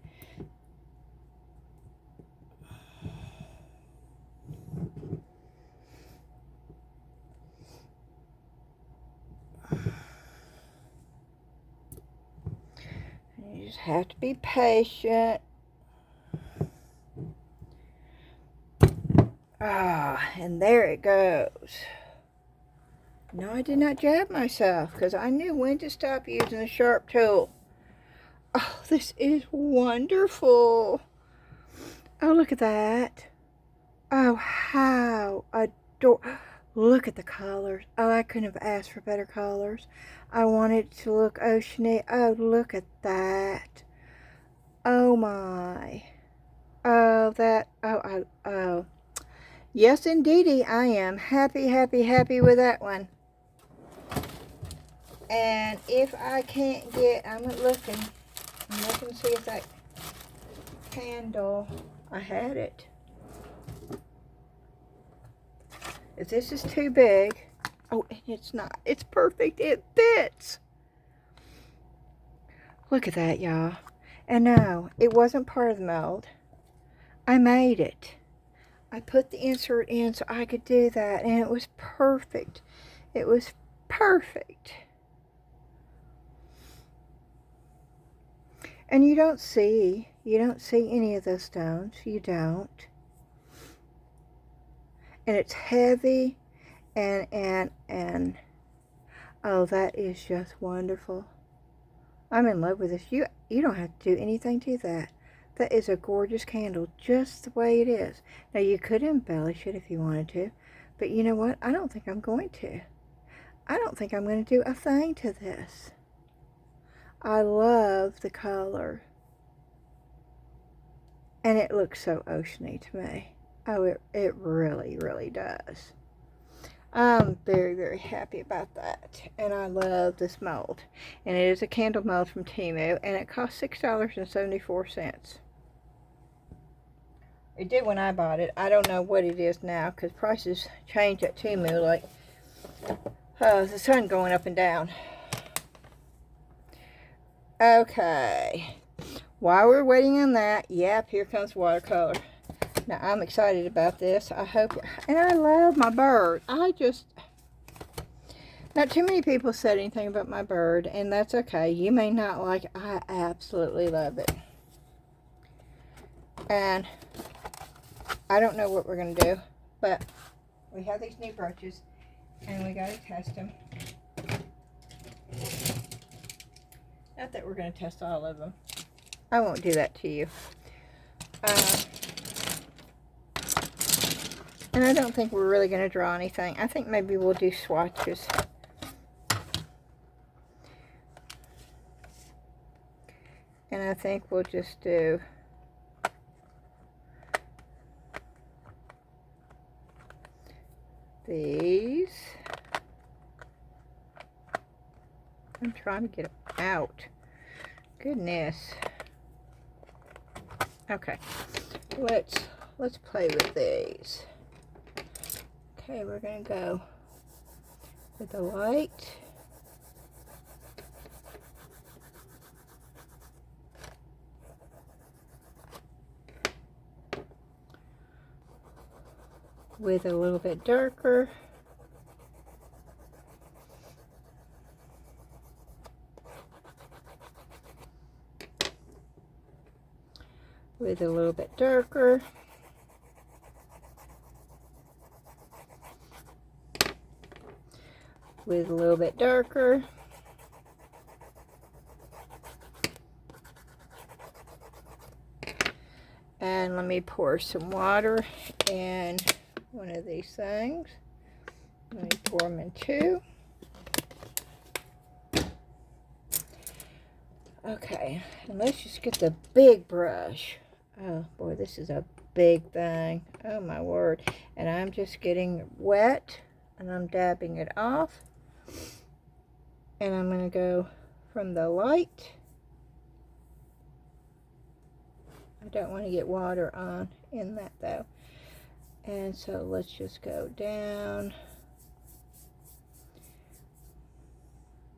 just have to be patient. Ah, and there it goes. No, I did not jab myself because I knew when to stop using the sharp tool. Oh, this is wonderful. Oh, look at that. Oh, how adorable. Look at the colors. Oh, I couldn't have asked for better colors. I wanted it to look oceany. Oh, look at that. Oh, my. Oh, that. Oh. Yes, indeedy, I am happy, happy, happy with that one. And if I can't get, I'm looking to see if that handle, I had it. If this is too big, oh, and it's not. It's perfect. It fits. Look at that, y'all. And no, it wasn't part of the mold. I made it. I put the insert in so I could do that, and it was perfect. It was perfect. And you don't see any of those stones. You don't. And it's heavy, and oh, that is just wonderful. I'm in love with this. You don't have to do anything to that. That is a gorgeous candle, just the way it is. Now, you could embellish it if you wanted to, but you know what? I don't think I'm going to. I don't think I'm going to do a thing to this. I love the color. And it looks so oceany to me. Oh, it really, really does. I'm very, very happy about that. And I love this mold. And it is a candle mold from TEMU. And it costs $6.74. It did when I bought it. I don't know what it is now, because prices change at TEMU. Like, the sun going up and down. Okay. While we're waiting on that, yep, here comes watercolor. Now, I'm excited about this. I hope, and I love my bird. Not too many people said anything about my bird, and that's okay. You may not like it. I absolutely love it. And I don't know what we're going to do, but we have these new brooches, and we got to test them. Not that we're going to test all of them. I won't do that to you. And I don't think we're really going to draw anything. I think maybe we'll do swatches. And I think we'll just do these. I'm trying to get them out. Goodness. Okay. Let's play with these. Okay, we're going to go with the light. With a little bit darker. With a little bit darker. With a little bit darker. And let me pour some water in one of these things. Let me pour them in two. Okay, and let's just get the big brush. Oh boy, this is a big thing. Oh my word. And I'm just getting wet and I'm dabbing it off. And I'm going to go from the light. I don't want to get water on in that though. And so let's just go down.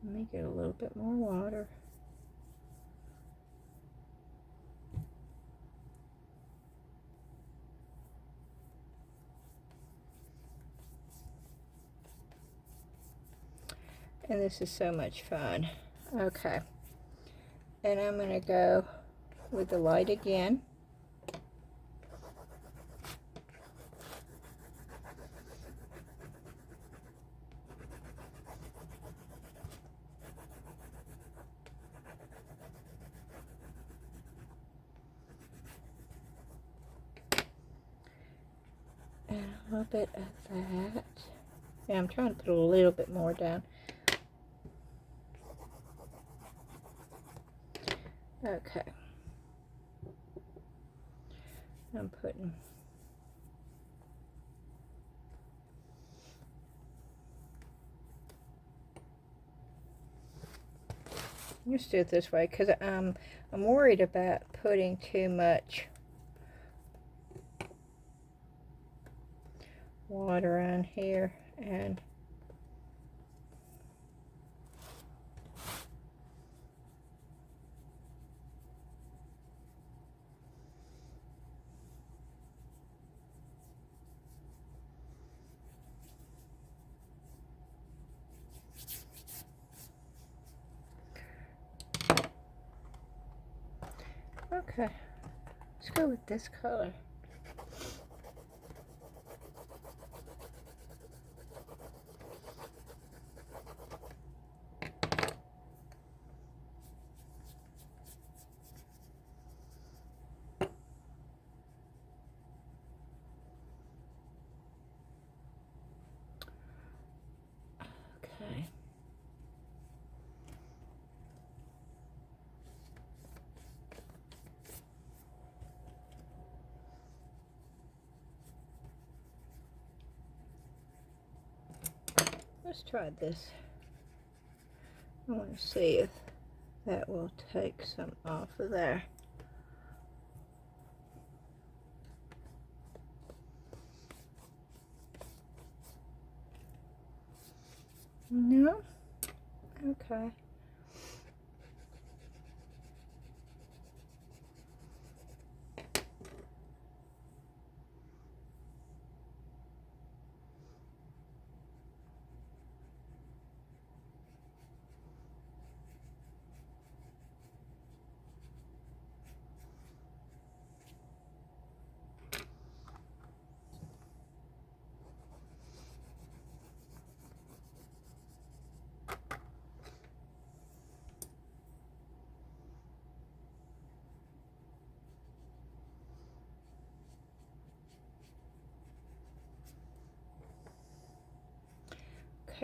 Let me get a little bit more water. And this is so much fun. Okay. And I'm going to go with the light again. And a little bit of that. Yeah, I'm trying to put a little bit more down. Okay. I'm putting just do it this way because I'm worried about putting too much water on here, and okay, let's go with this color. Okay. Let's try this. I want to see if that will take some off of there. No? Okay.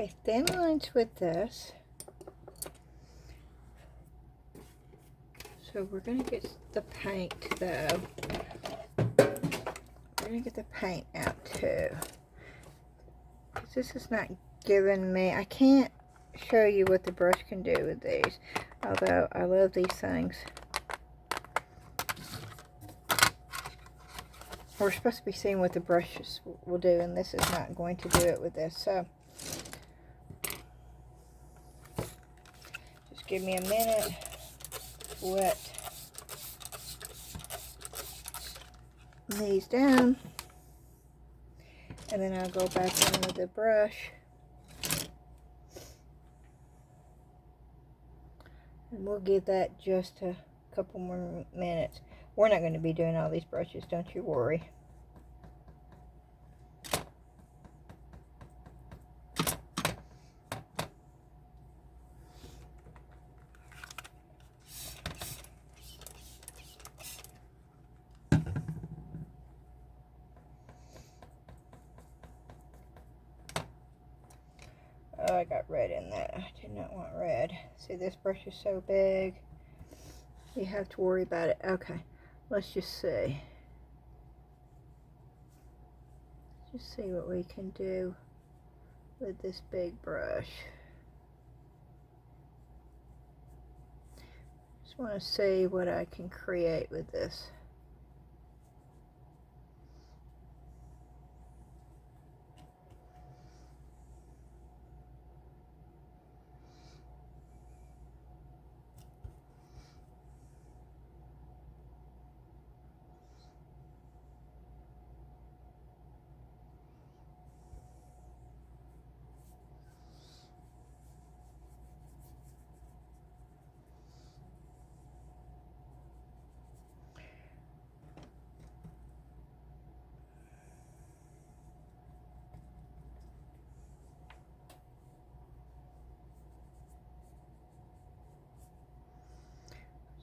Okay, thin lines with this. So we're going to get the paint though. We're going to get the paint out too. Because this is not giving me, I can't show you what the brush can do with these. Although I love these things. We're supposed to be seeing what the brushes will do, and this is not going to do it with this. So just give me a minute. Wet these down, and then I'll go back in with the brush, and we'll give that just a couple more minutes. We're not going to be doing all these brushes, don't you worry. Oh, I got red in that. I did not want red. See, this brush is so big. You have to worry about it. Okay, let's just see. Just see what we can do with this big brush. Just want to see what I can create with this.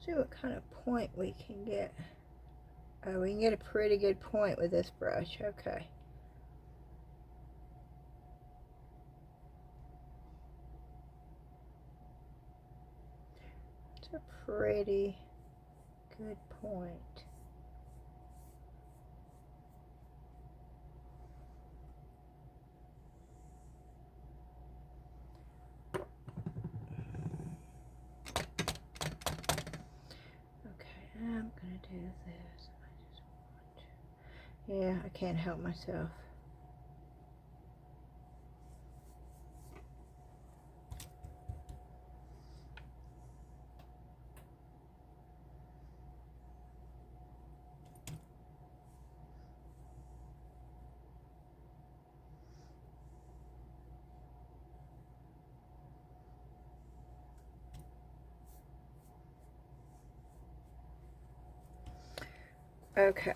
See what kind of point we can get. Oh, we can get a pretty good point with this brush. Okay. It's a pretty good point. I'm gonna do this. Yeah, I can't help myself. Okay.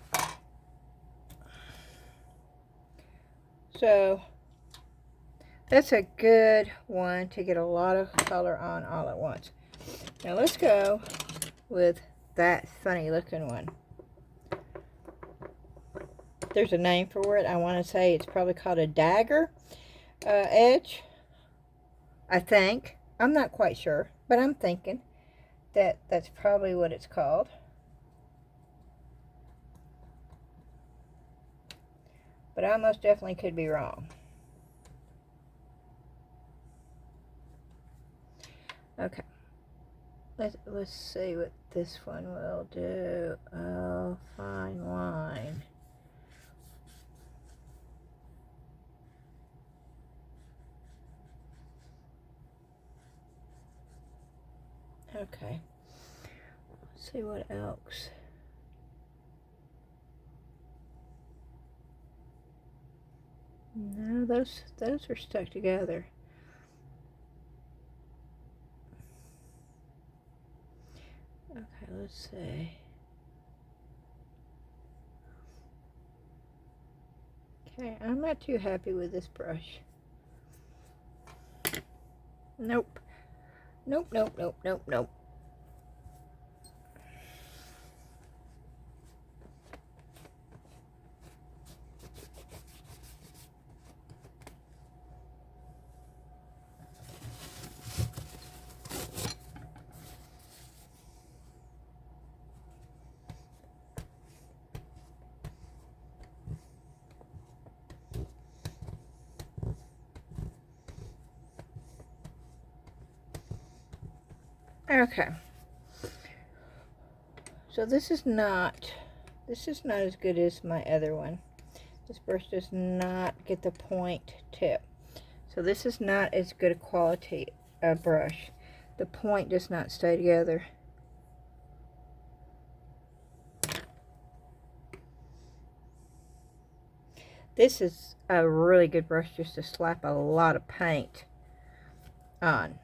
So that's a good one to get a lot of color on all at once. Now let's go with that funny looking one. There's a name for it. I want to say it's probably called a dagger edge, I think. I'm not quite sure, but I'm thinking that that's probably what it's called. But I most definitely could be wrong. Okay. Let's see what this one will do. Oh, fine line. Okay. Let's see what else. No, those are stuck together. Okay, let's see. Okay, I'm not too happy with this brush. Nope. Nope, nope, nope, nope, nope. Okay. So this is not as good as my other one. This brush does not get the point tip. So this is not as good a quality brush. The point does not stay together. This is a really good brush just to slap a lot of paint on.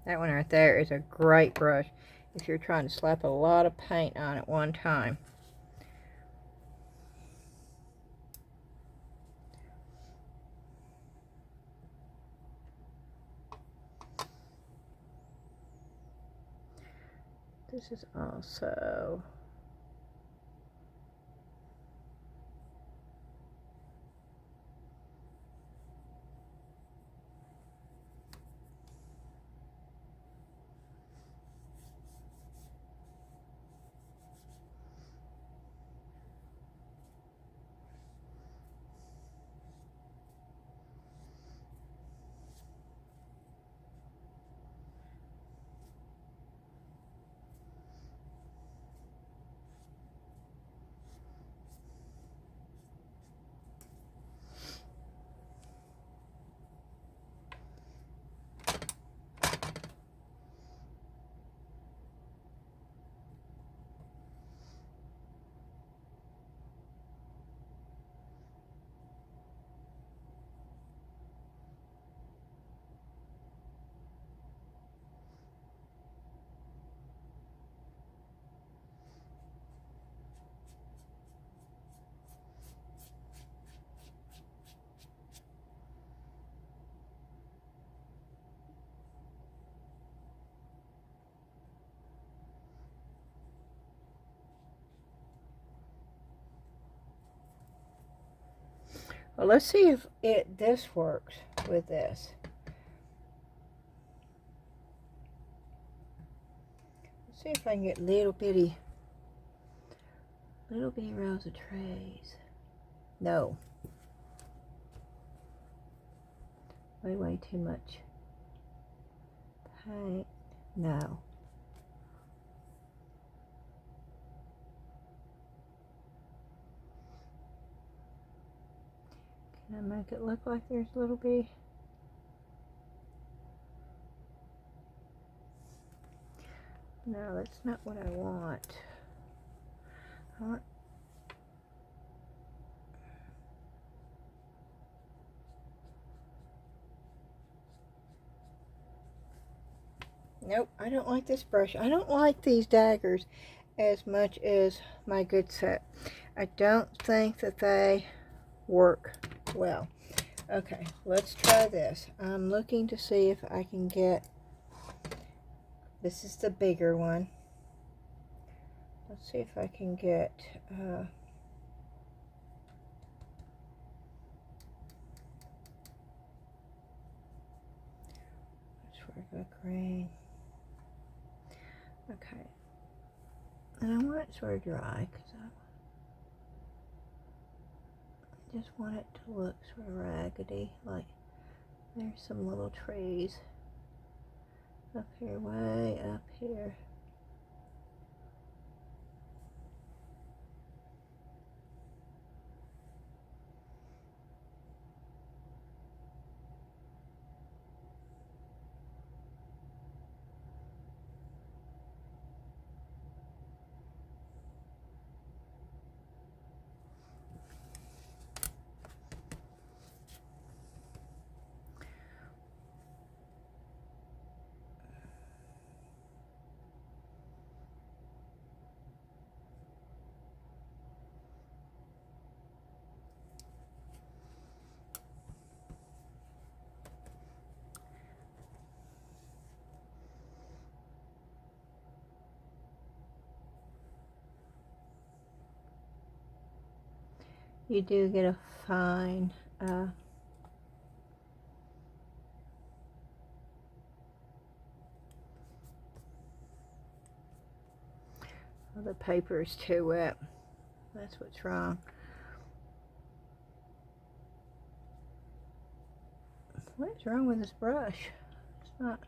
That one right there is a great brush if you're trying to slap a lot of paint on at one time. This is also Well, let's see if this works with this. Let's see if I can get little bitty rows of trays. No. Way too much paint. No. Can I make it look like there's a little bitty? No, that's not what I want. Nope, I don't like this brush. I don't like these daggers as much as my good set. I don't think that they work well. Okay, let's try this. I'm looking to see if I can get, this is the bigger one. Let's see if I can get regular green. Okay, and I want it sort of dry because I just want it to look sort of raggedy, like there's some little trees up here, way up here. You do get a fine the paper is too wet. That's what's wrong. What is wrong with this brush? It's not.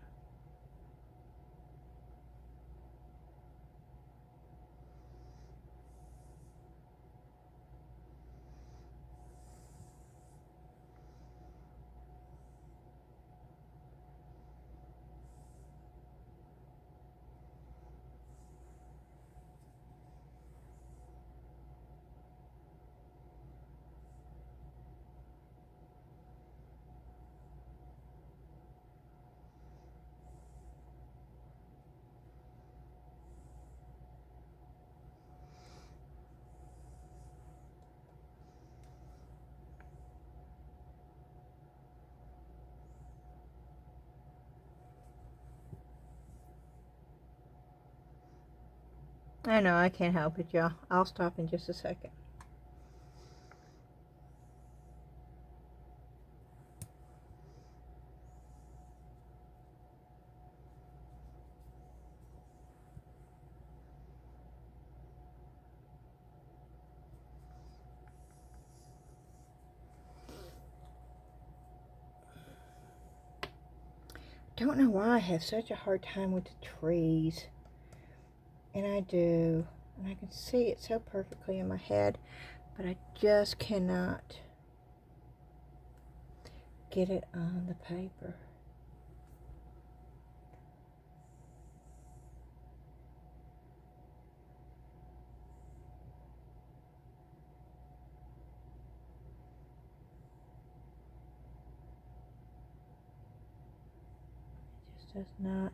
I know, I can't help it, y'all. I'll stop in just a second. Don't know why I have such a hard time with the trees. And I do. And I can see it so perfectly in my head. But I just cannot get it on the paper. It just does not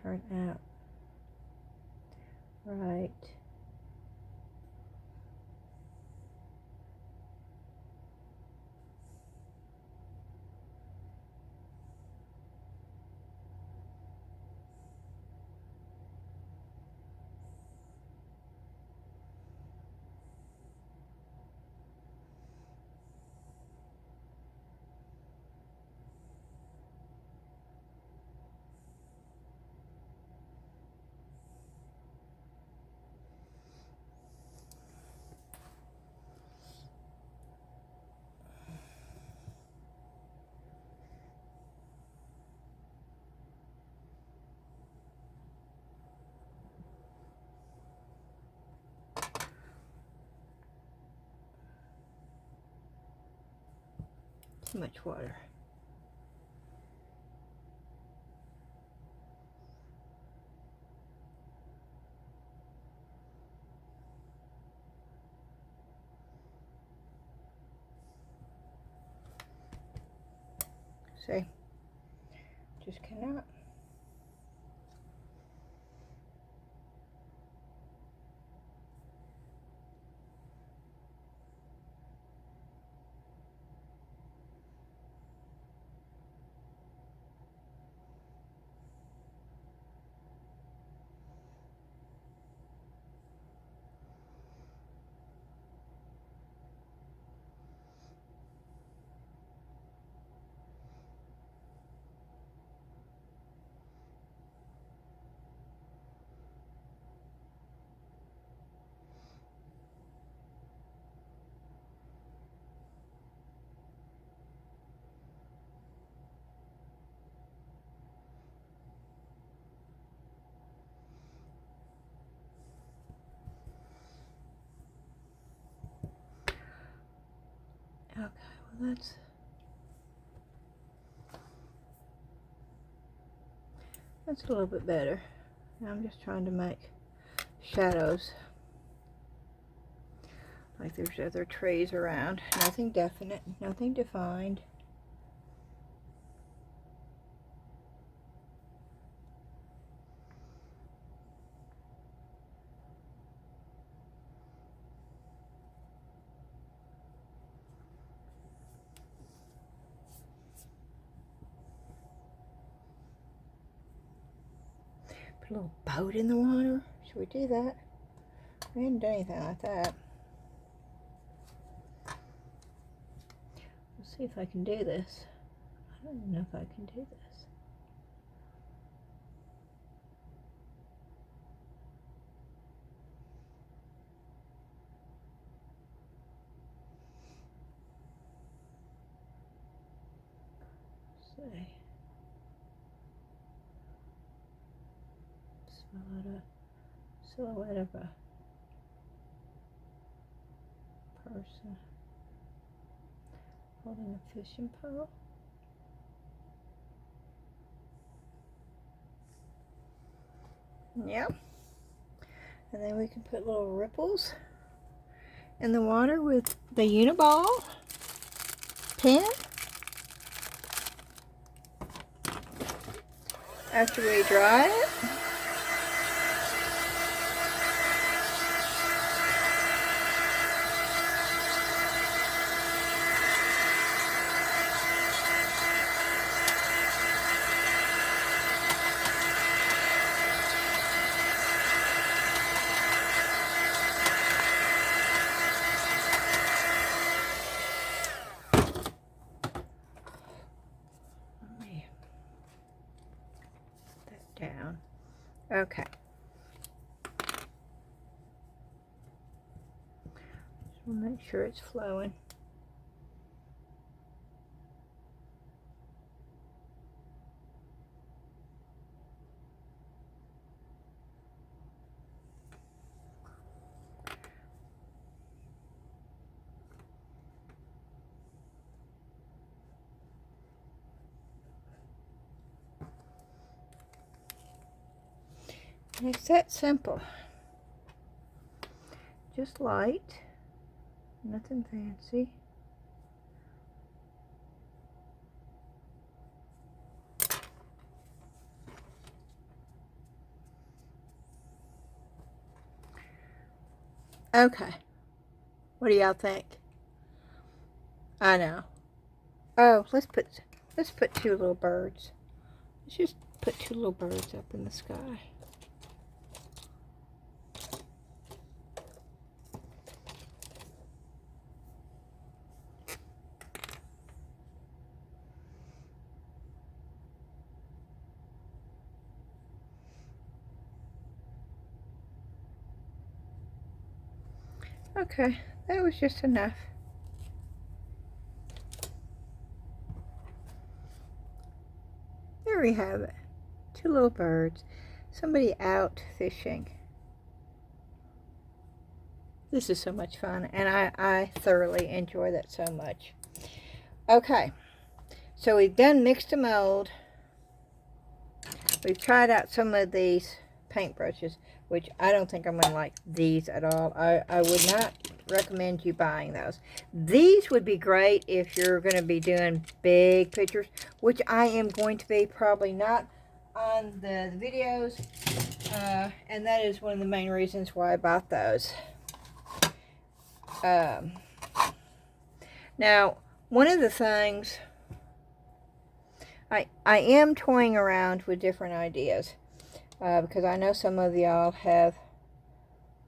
turn out right. too much water. See? Just cannot. Okay, well that's a little bit better. Now I'm just trying to make shadows. Like there's other trees around. Nothing definite, nothing defined. Put a little boat in the water. Should we do that? We haven't done anything like that. Let's see if I can do this. I don't even know if I can do this. Let's see. Silhouette of a person holding a fishing pole. Yep. And then we can put little ripples in the water with the Uniball pen. After we dry it. Down. Okay. Just want to make sure it's flowing. And it's that simple. Just light, nothing fancy. Okay, what do y'all think? I know. Oh, let's put two little birds. Let's just put two little birds up in the sky. Okay, that was just enough. There we have it. Two little birds. Somebody out fishing. This is so much fun, and I thoroughly enjoy that so much. Okay. So we've done Mixed2Mold. We've tried out some of these paintbrushes, which I don't think I'm going to like these at all. I would not recommend you buying those. These would be great if you're going to be doing big pictures, which I am going to be, probably not on the videos. And that is one of the main reasons why I bought those. Now, one of the things, I am toying around with different ideas, because I know some of y'all have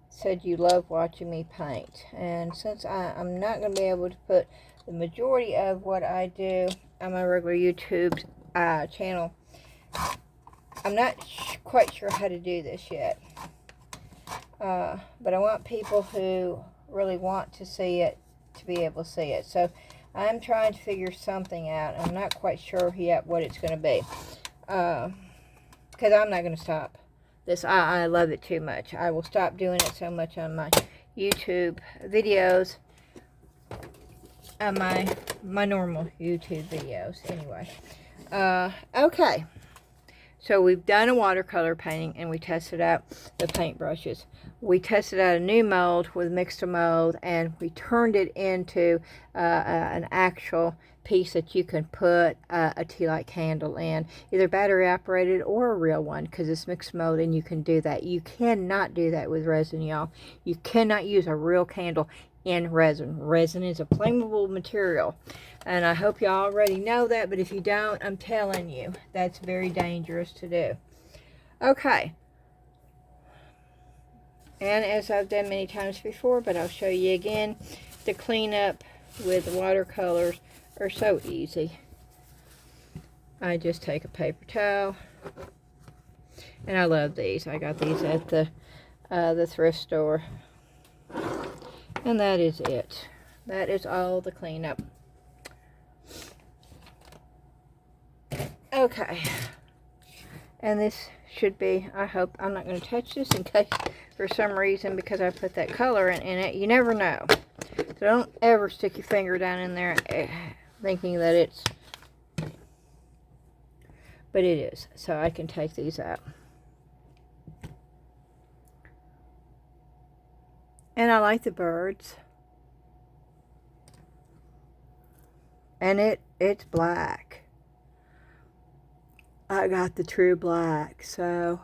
said you love watching me paint, and since I'm not going to be able to put the majority of what I do on my regular YouTube channel, I'm not quite sure how to do this yet, but I want people who really want to see it to be able to see it. So I'm trying to figure something out. I'm not quite sure yet what it's going to be, because I'm not going to stop this. I love it too much. I will stop doing it so much on my YouTube videos, my normal YouTube videos anyway. Okay, so we've done a watercolor painting, and we tested out the paintbrushes. We tested out a new mold with Mixed2Mold, and we turned it into an actual piece that you can put a tea light candle in, either battery operated or a real one, because it's Mixed2Mold, and you can do that. You cannot do that with resin, y'all. You cannot use a real candle in resin. Resin is a flammable material, and I hope y'all already know that, but if you don't, I'm telling you, that's very dangerous to do. Okay, and as I've done many times before, but I'll show you again, the cleanup with watercolors are so easy. I just take a paper towel, and I love these. I got these at the thrift store, and that is it. That is all the cleanup. Okay, and this should be, I hope, I'm not going to touch this in case for some reason, because I put that color in it. You never know. So don't ever stick your finger down in there thinking that it's, but it is. So I can take these out. And I like the birds. And it's black. I got the true black, so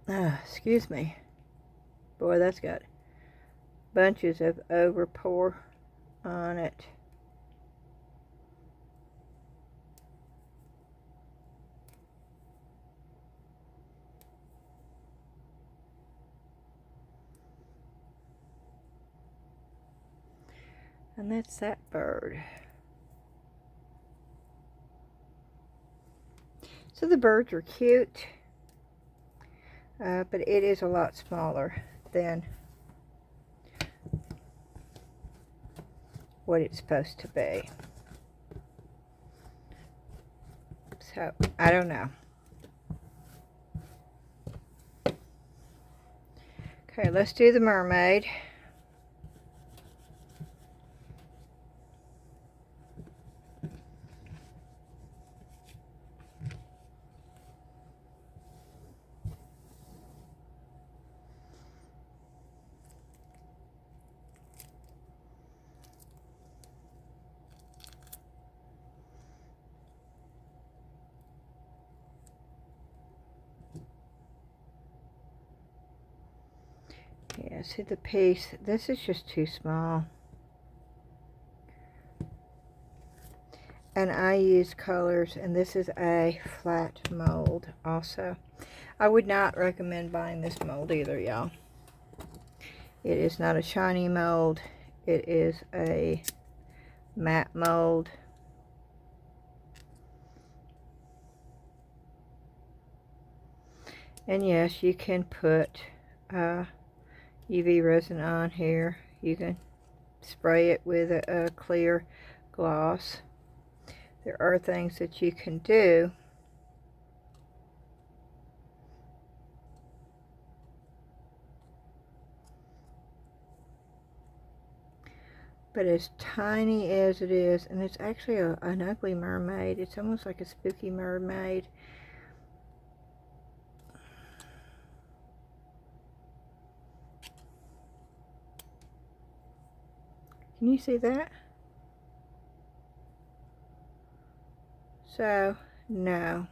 excuse me. Boy, that's got bunches of overpour on it. And that's that bird. So the birds are cute, but it is a lot smaller than what it's supposed to be. So, I don't know. Okay, let's do the mermaid. Yeah, see the piece, this is just too small. And I use colors, and this is a flat mold also. I would not recommend buying this mold either, y'all. It is not a shiny mold. It is a matte mold. And yes, you can put UV resin on here. You can spray it with a clear gloss. There are things that you can do. but as tiny as it is, and it's actually an ugly mermaid. It's almost like a spooky mermaid. Can you see that? So, no.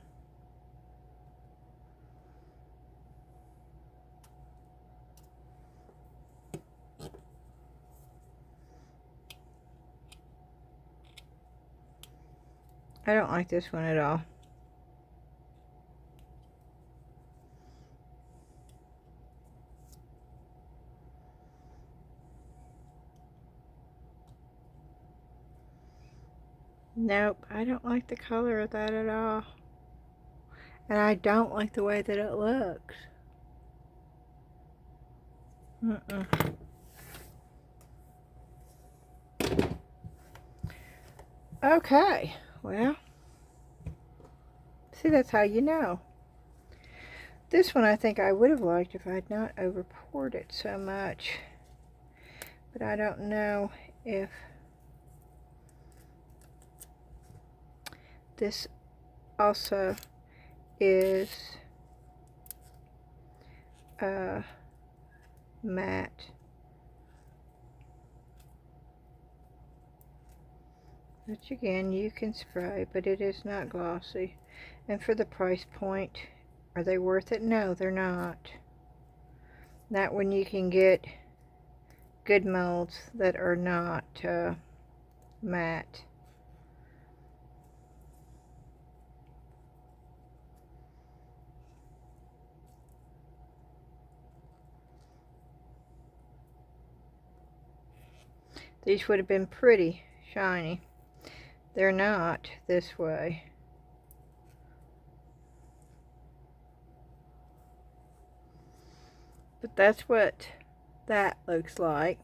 I don't like this one at all. Nope, I don't like the color of that at all. And I don't like the way that it looks. Okay, well, see, that's how you know. This one I think I would have liked if I had not over poured it so much. But I don't know if this also is matte. Which again, you can spray, but it is not glossy. And for the price point, are they worth it? No, they're not. Not when you can get good molds that are not matte. These would have been pretty shiny. They're not this way. But that's what that looks like.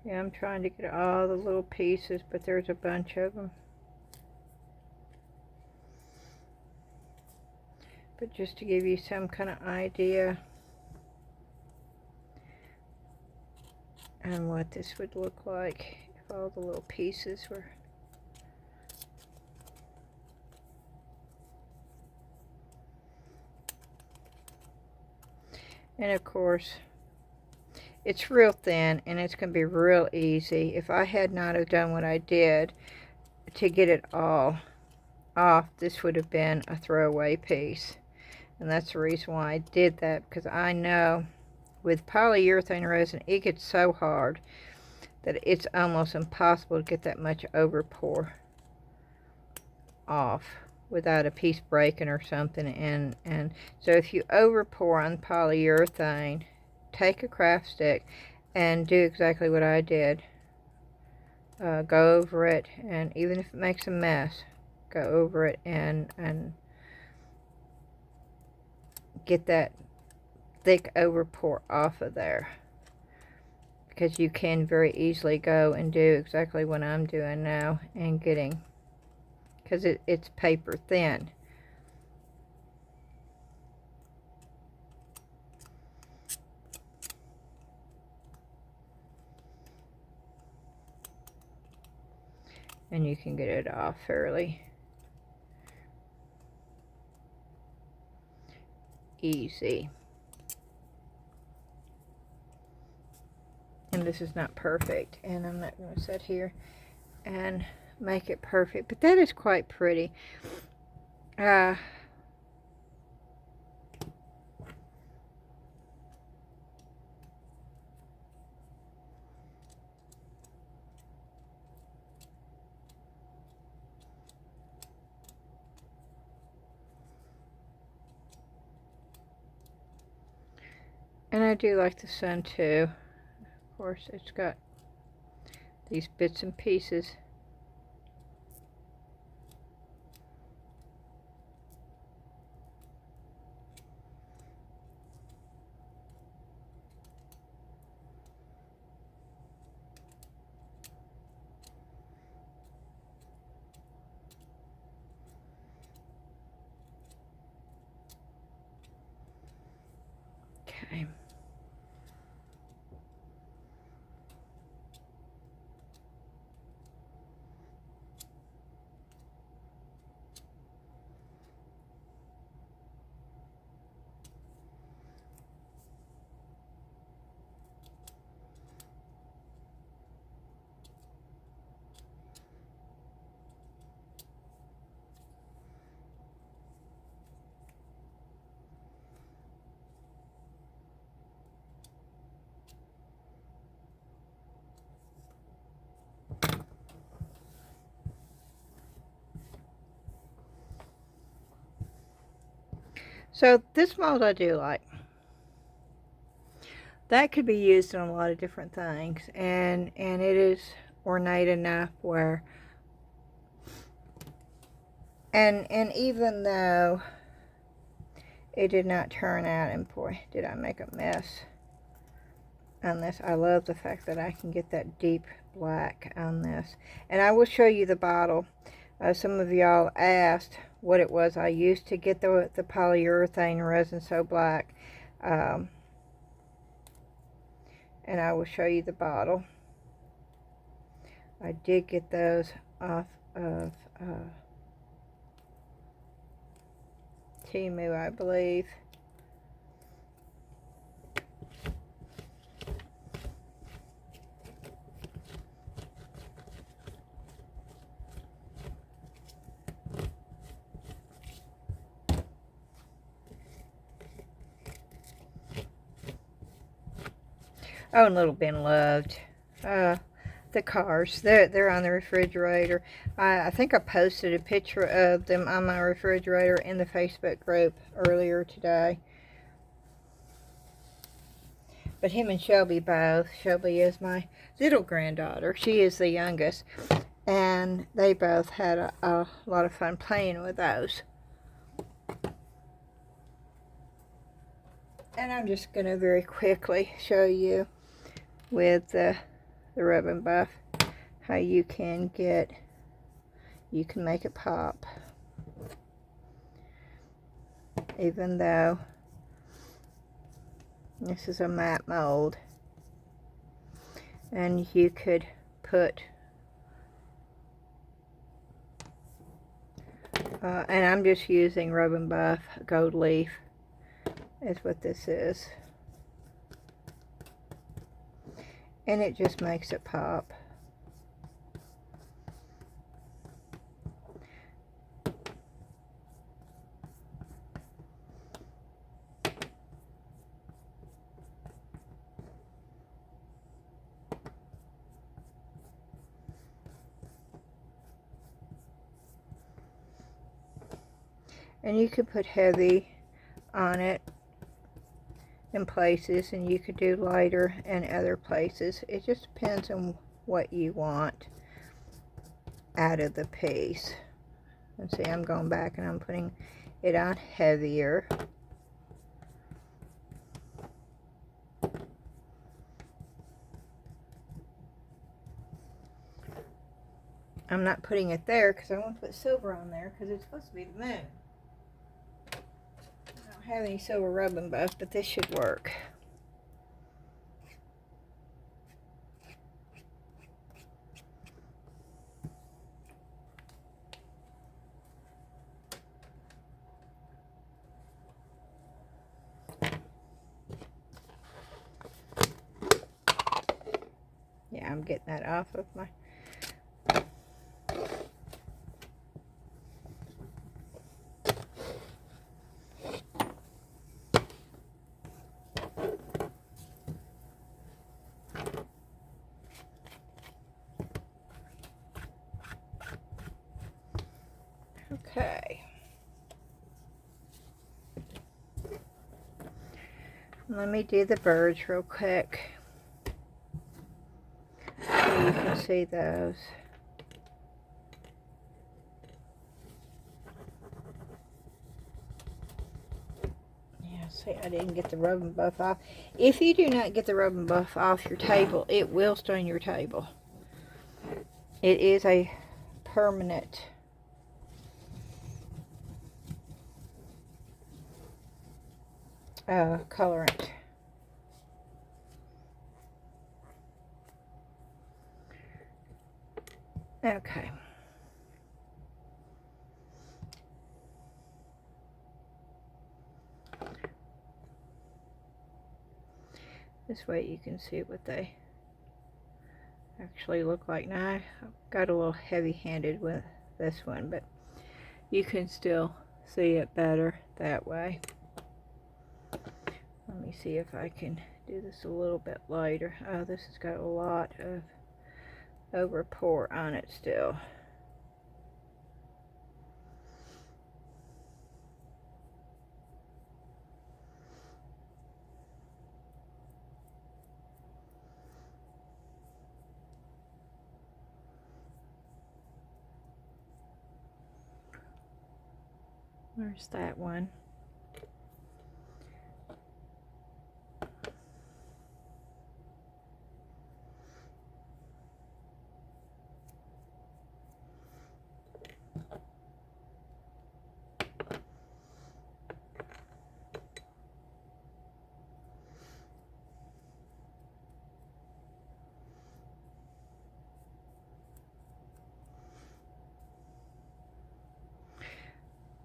Yeah, I'm trying to get all the little pieces, but there's a bunch of them. But just to give you some kind of idea on what this would look like if all the little pieces were. And of course, it's real thin, and it's going to be real easy. If I had not have done what I did to get it all off, this would have been a throwaway piece. And that's the reason why I did that, because I know with polyurethane resin, it gets so hard that it's almost impossible to get that much overpour off without a piece breaking or something. And so if you overpour on polyurethane, take a craft stick and do exactly what I did. Go over it, and even if it makes a mess, go over it and get that thick overpour off of there, because you can very easily go and do exactly what I'm doing now and getting, because it's paper thin. And you can get it off fairly easy. And this is not perfect, and I'm not going to sit here and make it perfect, but that is quite pretty. And I do like the sun too. Of course, it's got these bits and pieces. Okay. So this mold I do like. That could be used in a lot of different things, and it is ornate enough where, and even though it did not turn out, and boy did I make a mess on this. I love the fact that I can get that deep black on this, and I will show you the bottle. Some of y'all asked what it was I used to get the polyurethane resin so black, and I will show you the bottle. I did get those off of TEMU, I believe. Oh, and Little Ben loved the cars. They're on the refrigerator. I think I posted a picture of them on my refrigerator in the Facebook group earlier today. But him and Shelby both. Shelby is my little granddaughter. She is the youngest. And they both had a lot of fun playing with those. And I'm just going to very quickly show you with the rub and buff how you can make it pop, even though this is a matte mold, and you could put and I'm just using rub and buff gold leaf is what this is. And it just makes it pop. And you could put heavy on it in places, and you could do lighter in other places. It just depends on what you want out of the piece. And see, I'm going back and I'm putting it on heavier. I'm not putting it there because I want to put silver on there because it's supposed to be the moon. I don't have any silver rub and buff, but this should work. Yeah, I'm getting that off of my... Okay. Let me do the birds real quick so you can see those. Yeah, see, I didn't get the rub and buff off. If you do not get the rub and buff off your table, it will stain your table. It is a permanent colorant. Okay. This way you can see what they actually look like. Now I got a little heavy-handed with this one, but you can still see it better that way. Let me see if I can do this a little bit lighter. Oh, this has got a lot of over pour on it still. Where's that one?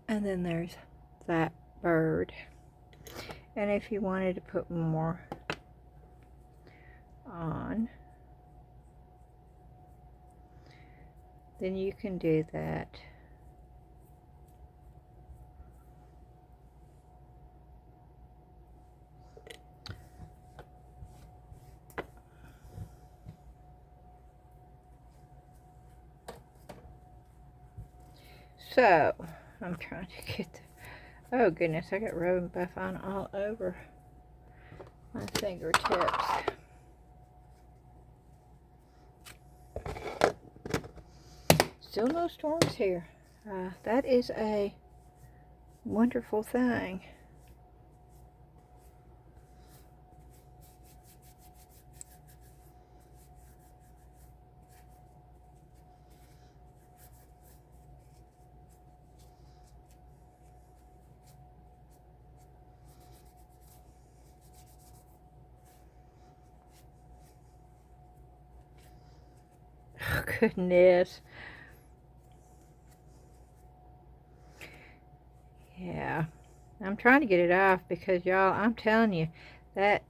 And then there's that bird. And if you wanted to put more on, then you can do that. So, I'm trying to get the, oh goodness, I got rub and buff on all over my fingertips. Still no storms here. That is a wonderful thing. Oh, goodness. Yeah, I'm trying to get it off because y'all, I'm telling you, that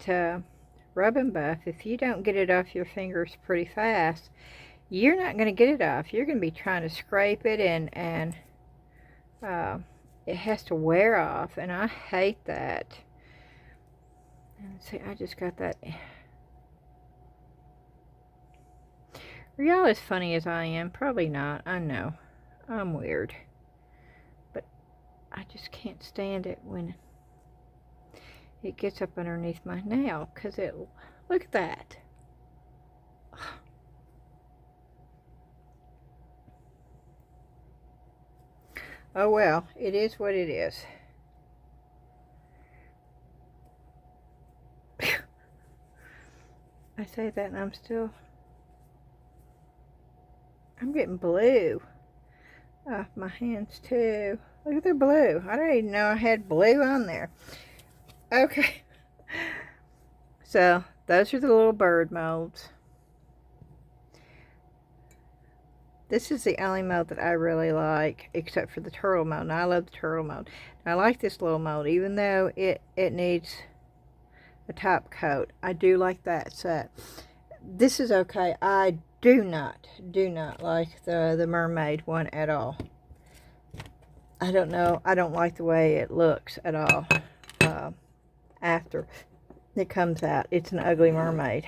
rub and buff, if you don't get it off your fingers pretty fast, you're not going to get it off. You're going to be trying to scrape it, and it has to wear off, and I hate that. And see, I just got that. Are y'all as funny as I am? Probably not. I know. I'm weird. But I just can't stand it when it gets up underneath my nail. Because it... Look at that. Oh well. It is what it is. I say that and I'm getting blue off my hands too. Look at the blue. I didn't even know I had blue on there. Okay. So, those are the little bird molds. This is the only mold that I really like, except for the turtle mold. And I love the turtle mold. And I like this little mold, even though it needs a top coat. I do like that set. This is okay. I do not like the mermaid one at all. I don't know. I don't like the way it looks at all after it comes out. It's an ugly mermaid.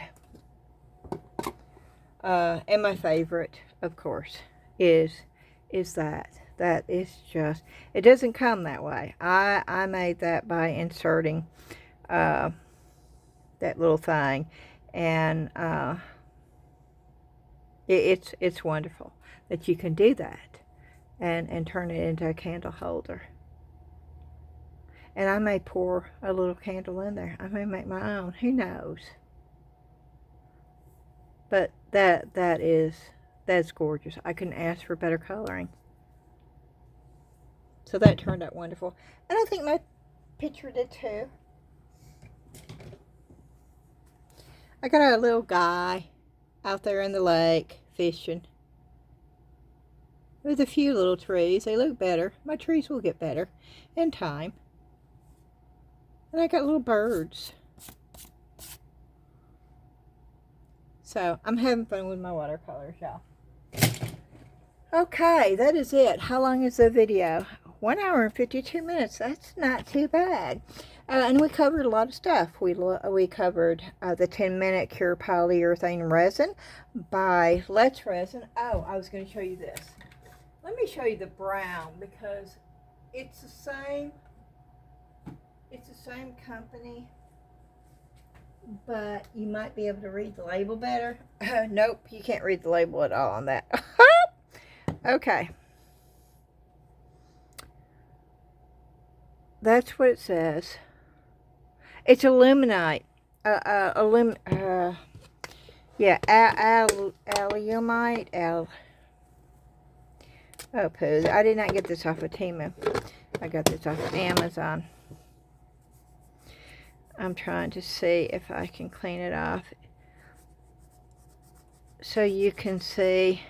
And my favorite, of course, is that. That is just, it doesn't come that way. I made that by inserting that little thing. And it's wonderful that you can do that and turn it into a candle holder. And I may pour a little candle in there. I may make my own. Who knows? But that's gorgeous. I couldn't ask for better coloring. So that turned out wonderful. And I think my picture did too. I got a little guy out there in the lake fishing with a few little trees. They look better. My trees will get better in time. And I got little birds. So I'm having fun with my watercolors, y'all. Okay, that is it. How long is the video? 1 hour and 52 minutes. That's not too bad. And we covered a lot of stuff. We covered the 10-minute Cure Polyurethane Resin by Let's Resin. Oh, I was going to show you this. Let me show you the brown because it's the same. It's the same company, but you might be able to read the label better. Nope, you can't read the label at all on that. Okay. That's what it says. It's aluminite. Yeah, alumite. Oh, poo. I did not get this off of TEMU. I got this off of Amazon. I'm trying to see if I can clean it off so you can see.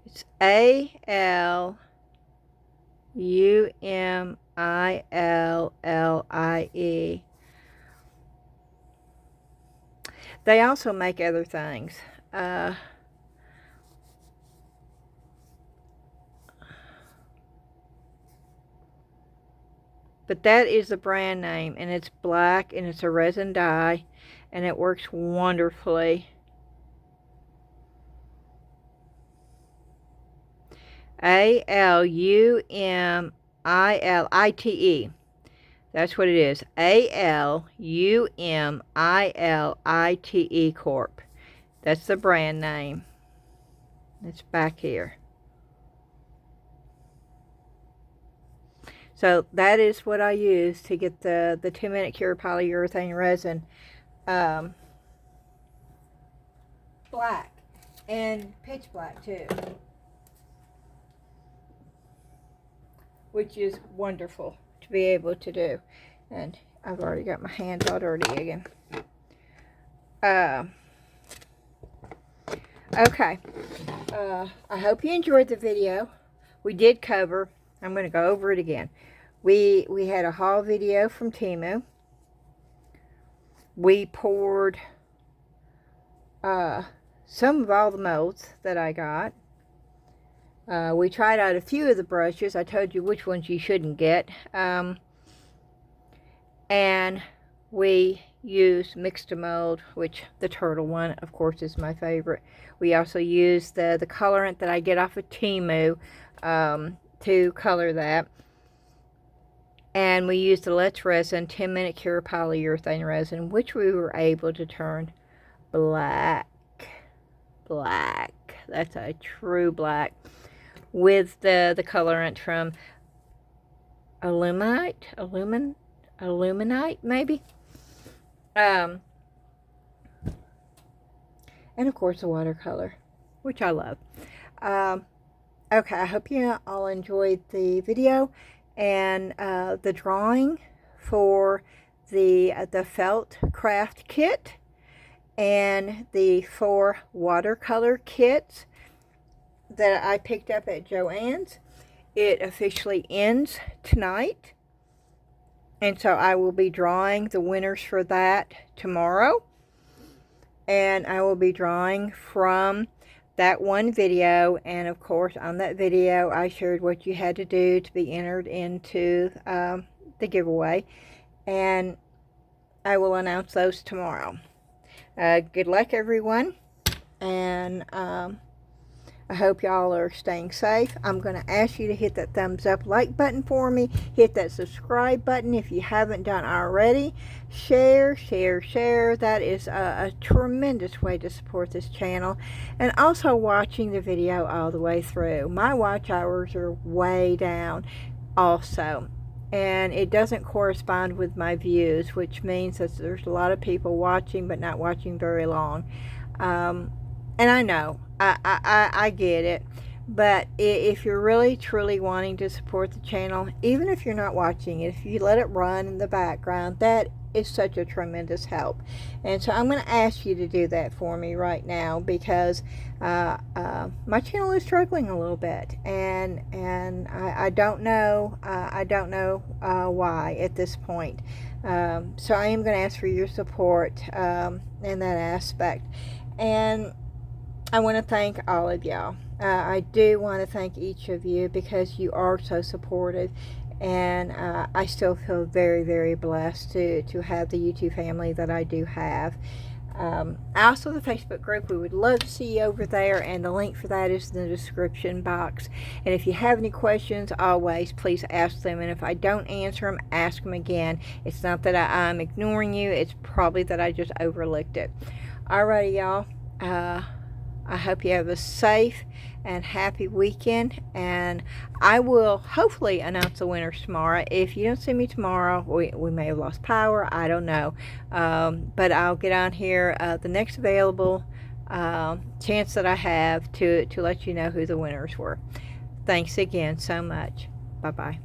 It's ALUMILLIE. They also make other things. But that is the brand name, and it's black, and it's a resin dye, and it works wonderfully. ALUMILITE. That's what it is. ALUMILITE Corp. That's the brand name. It's back here. So that is what I use to get the 10-minute Cure Polyurethane Resin black and pitch black too, which is wonderful to be able to do. And I've already got my hands all dirty again. Okay. I hope you enjoyed the video. We did cover, I'm going to go over it again. We had a haul video from TEMU. We poured some of all the molds that I got. We tried out a few of the brushes. I told you which ones you shouldn't get. And we used Mixed2Mold, which the turtle one, of course, is my favorite. We also used the colorant that I get off of TEMU to color that. And we used the Let's Resin 10-minute Cure Polyurethane Resin, which we were able to turn black. Black. That's a true black. With the colorant from aluminite, maybe. And of course the watercolor, which I love. Okay, I hope you all enjoyed the video and the drawing for the felt craft kit and the 4 watercolor kits that I picked up at Joann's. It officially ends tonight, and so I will be drawing the winners for that tomorrow, and I will be drawing from that one video. And of course, on that video I shared what you had to do to be entered into the giveaway, and I will announce those tomorrow. Good luck, everyone, and I hope y'all are staying safe. I'm going to ask you to hit that thumbs up like button for me. Hit that subscribe button if you haven't done already. Share, share, share. That is a tremendous way to support this channel. And also watching the video all the way through. My watch hours are way down also. And it doesn't correspond with my views, which means that there's a lot of people watching but not watching very long. And I know, I get it, but if you're really truly wanting to support the channel, even if you're not watching it, if you let it run in the background, that is such a tremendous help. And so I'm going to ask you to do that for me right now, because my channel is struggling a little bit, and I don't know why at this point. So I am going to ask for your support in that aspect. And I want to thank all of y'all. I do want to thank each of you, because you are so supportive. And I still feel very, very blessed to have the YouTube family that I do have. Also, the Facebook group, we would love to see you over there, and the link for that is in the description box. And if you have any questions, always please ask them. And if I don't answer them, ask them again. It's not that I'm ignoring you, it's probably that I just overlooked it. Alrighty, y'all. I hope you have a safe and happy weekend, and I will hopefully announce the winners tomorrow. If you don't see me tomorrow, we may have lost power, I don't know, but I'll get on here the next available chance that I have to let you know who the winners were. Thanks again so much. Bye bye.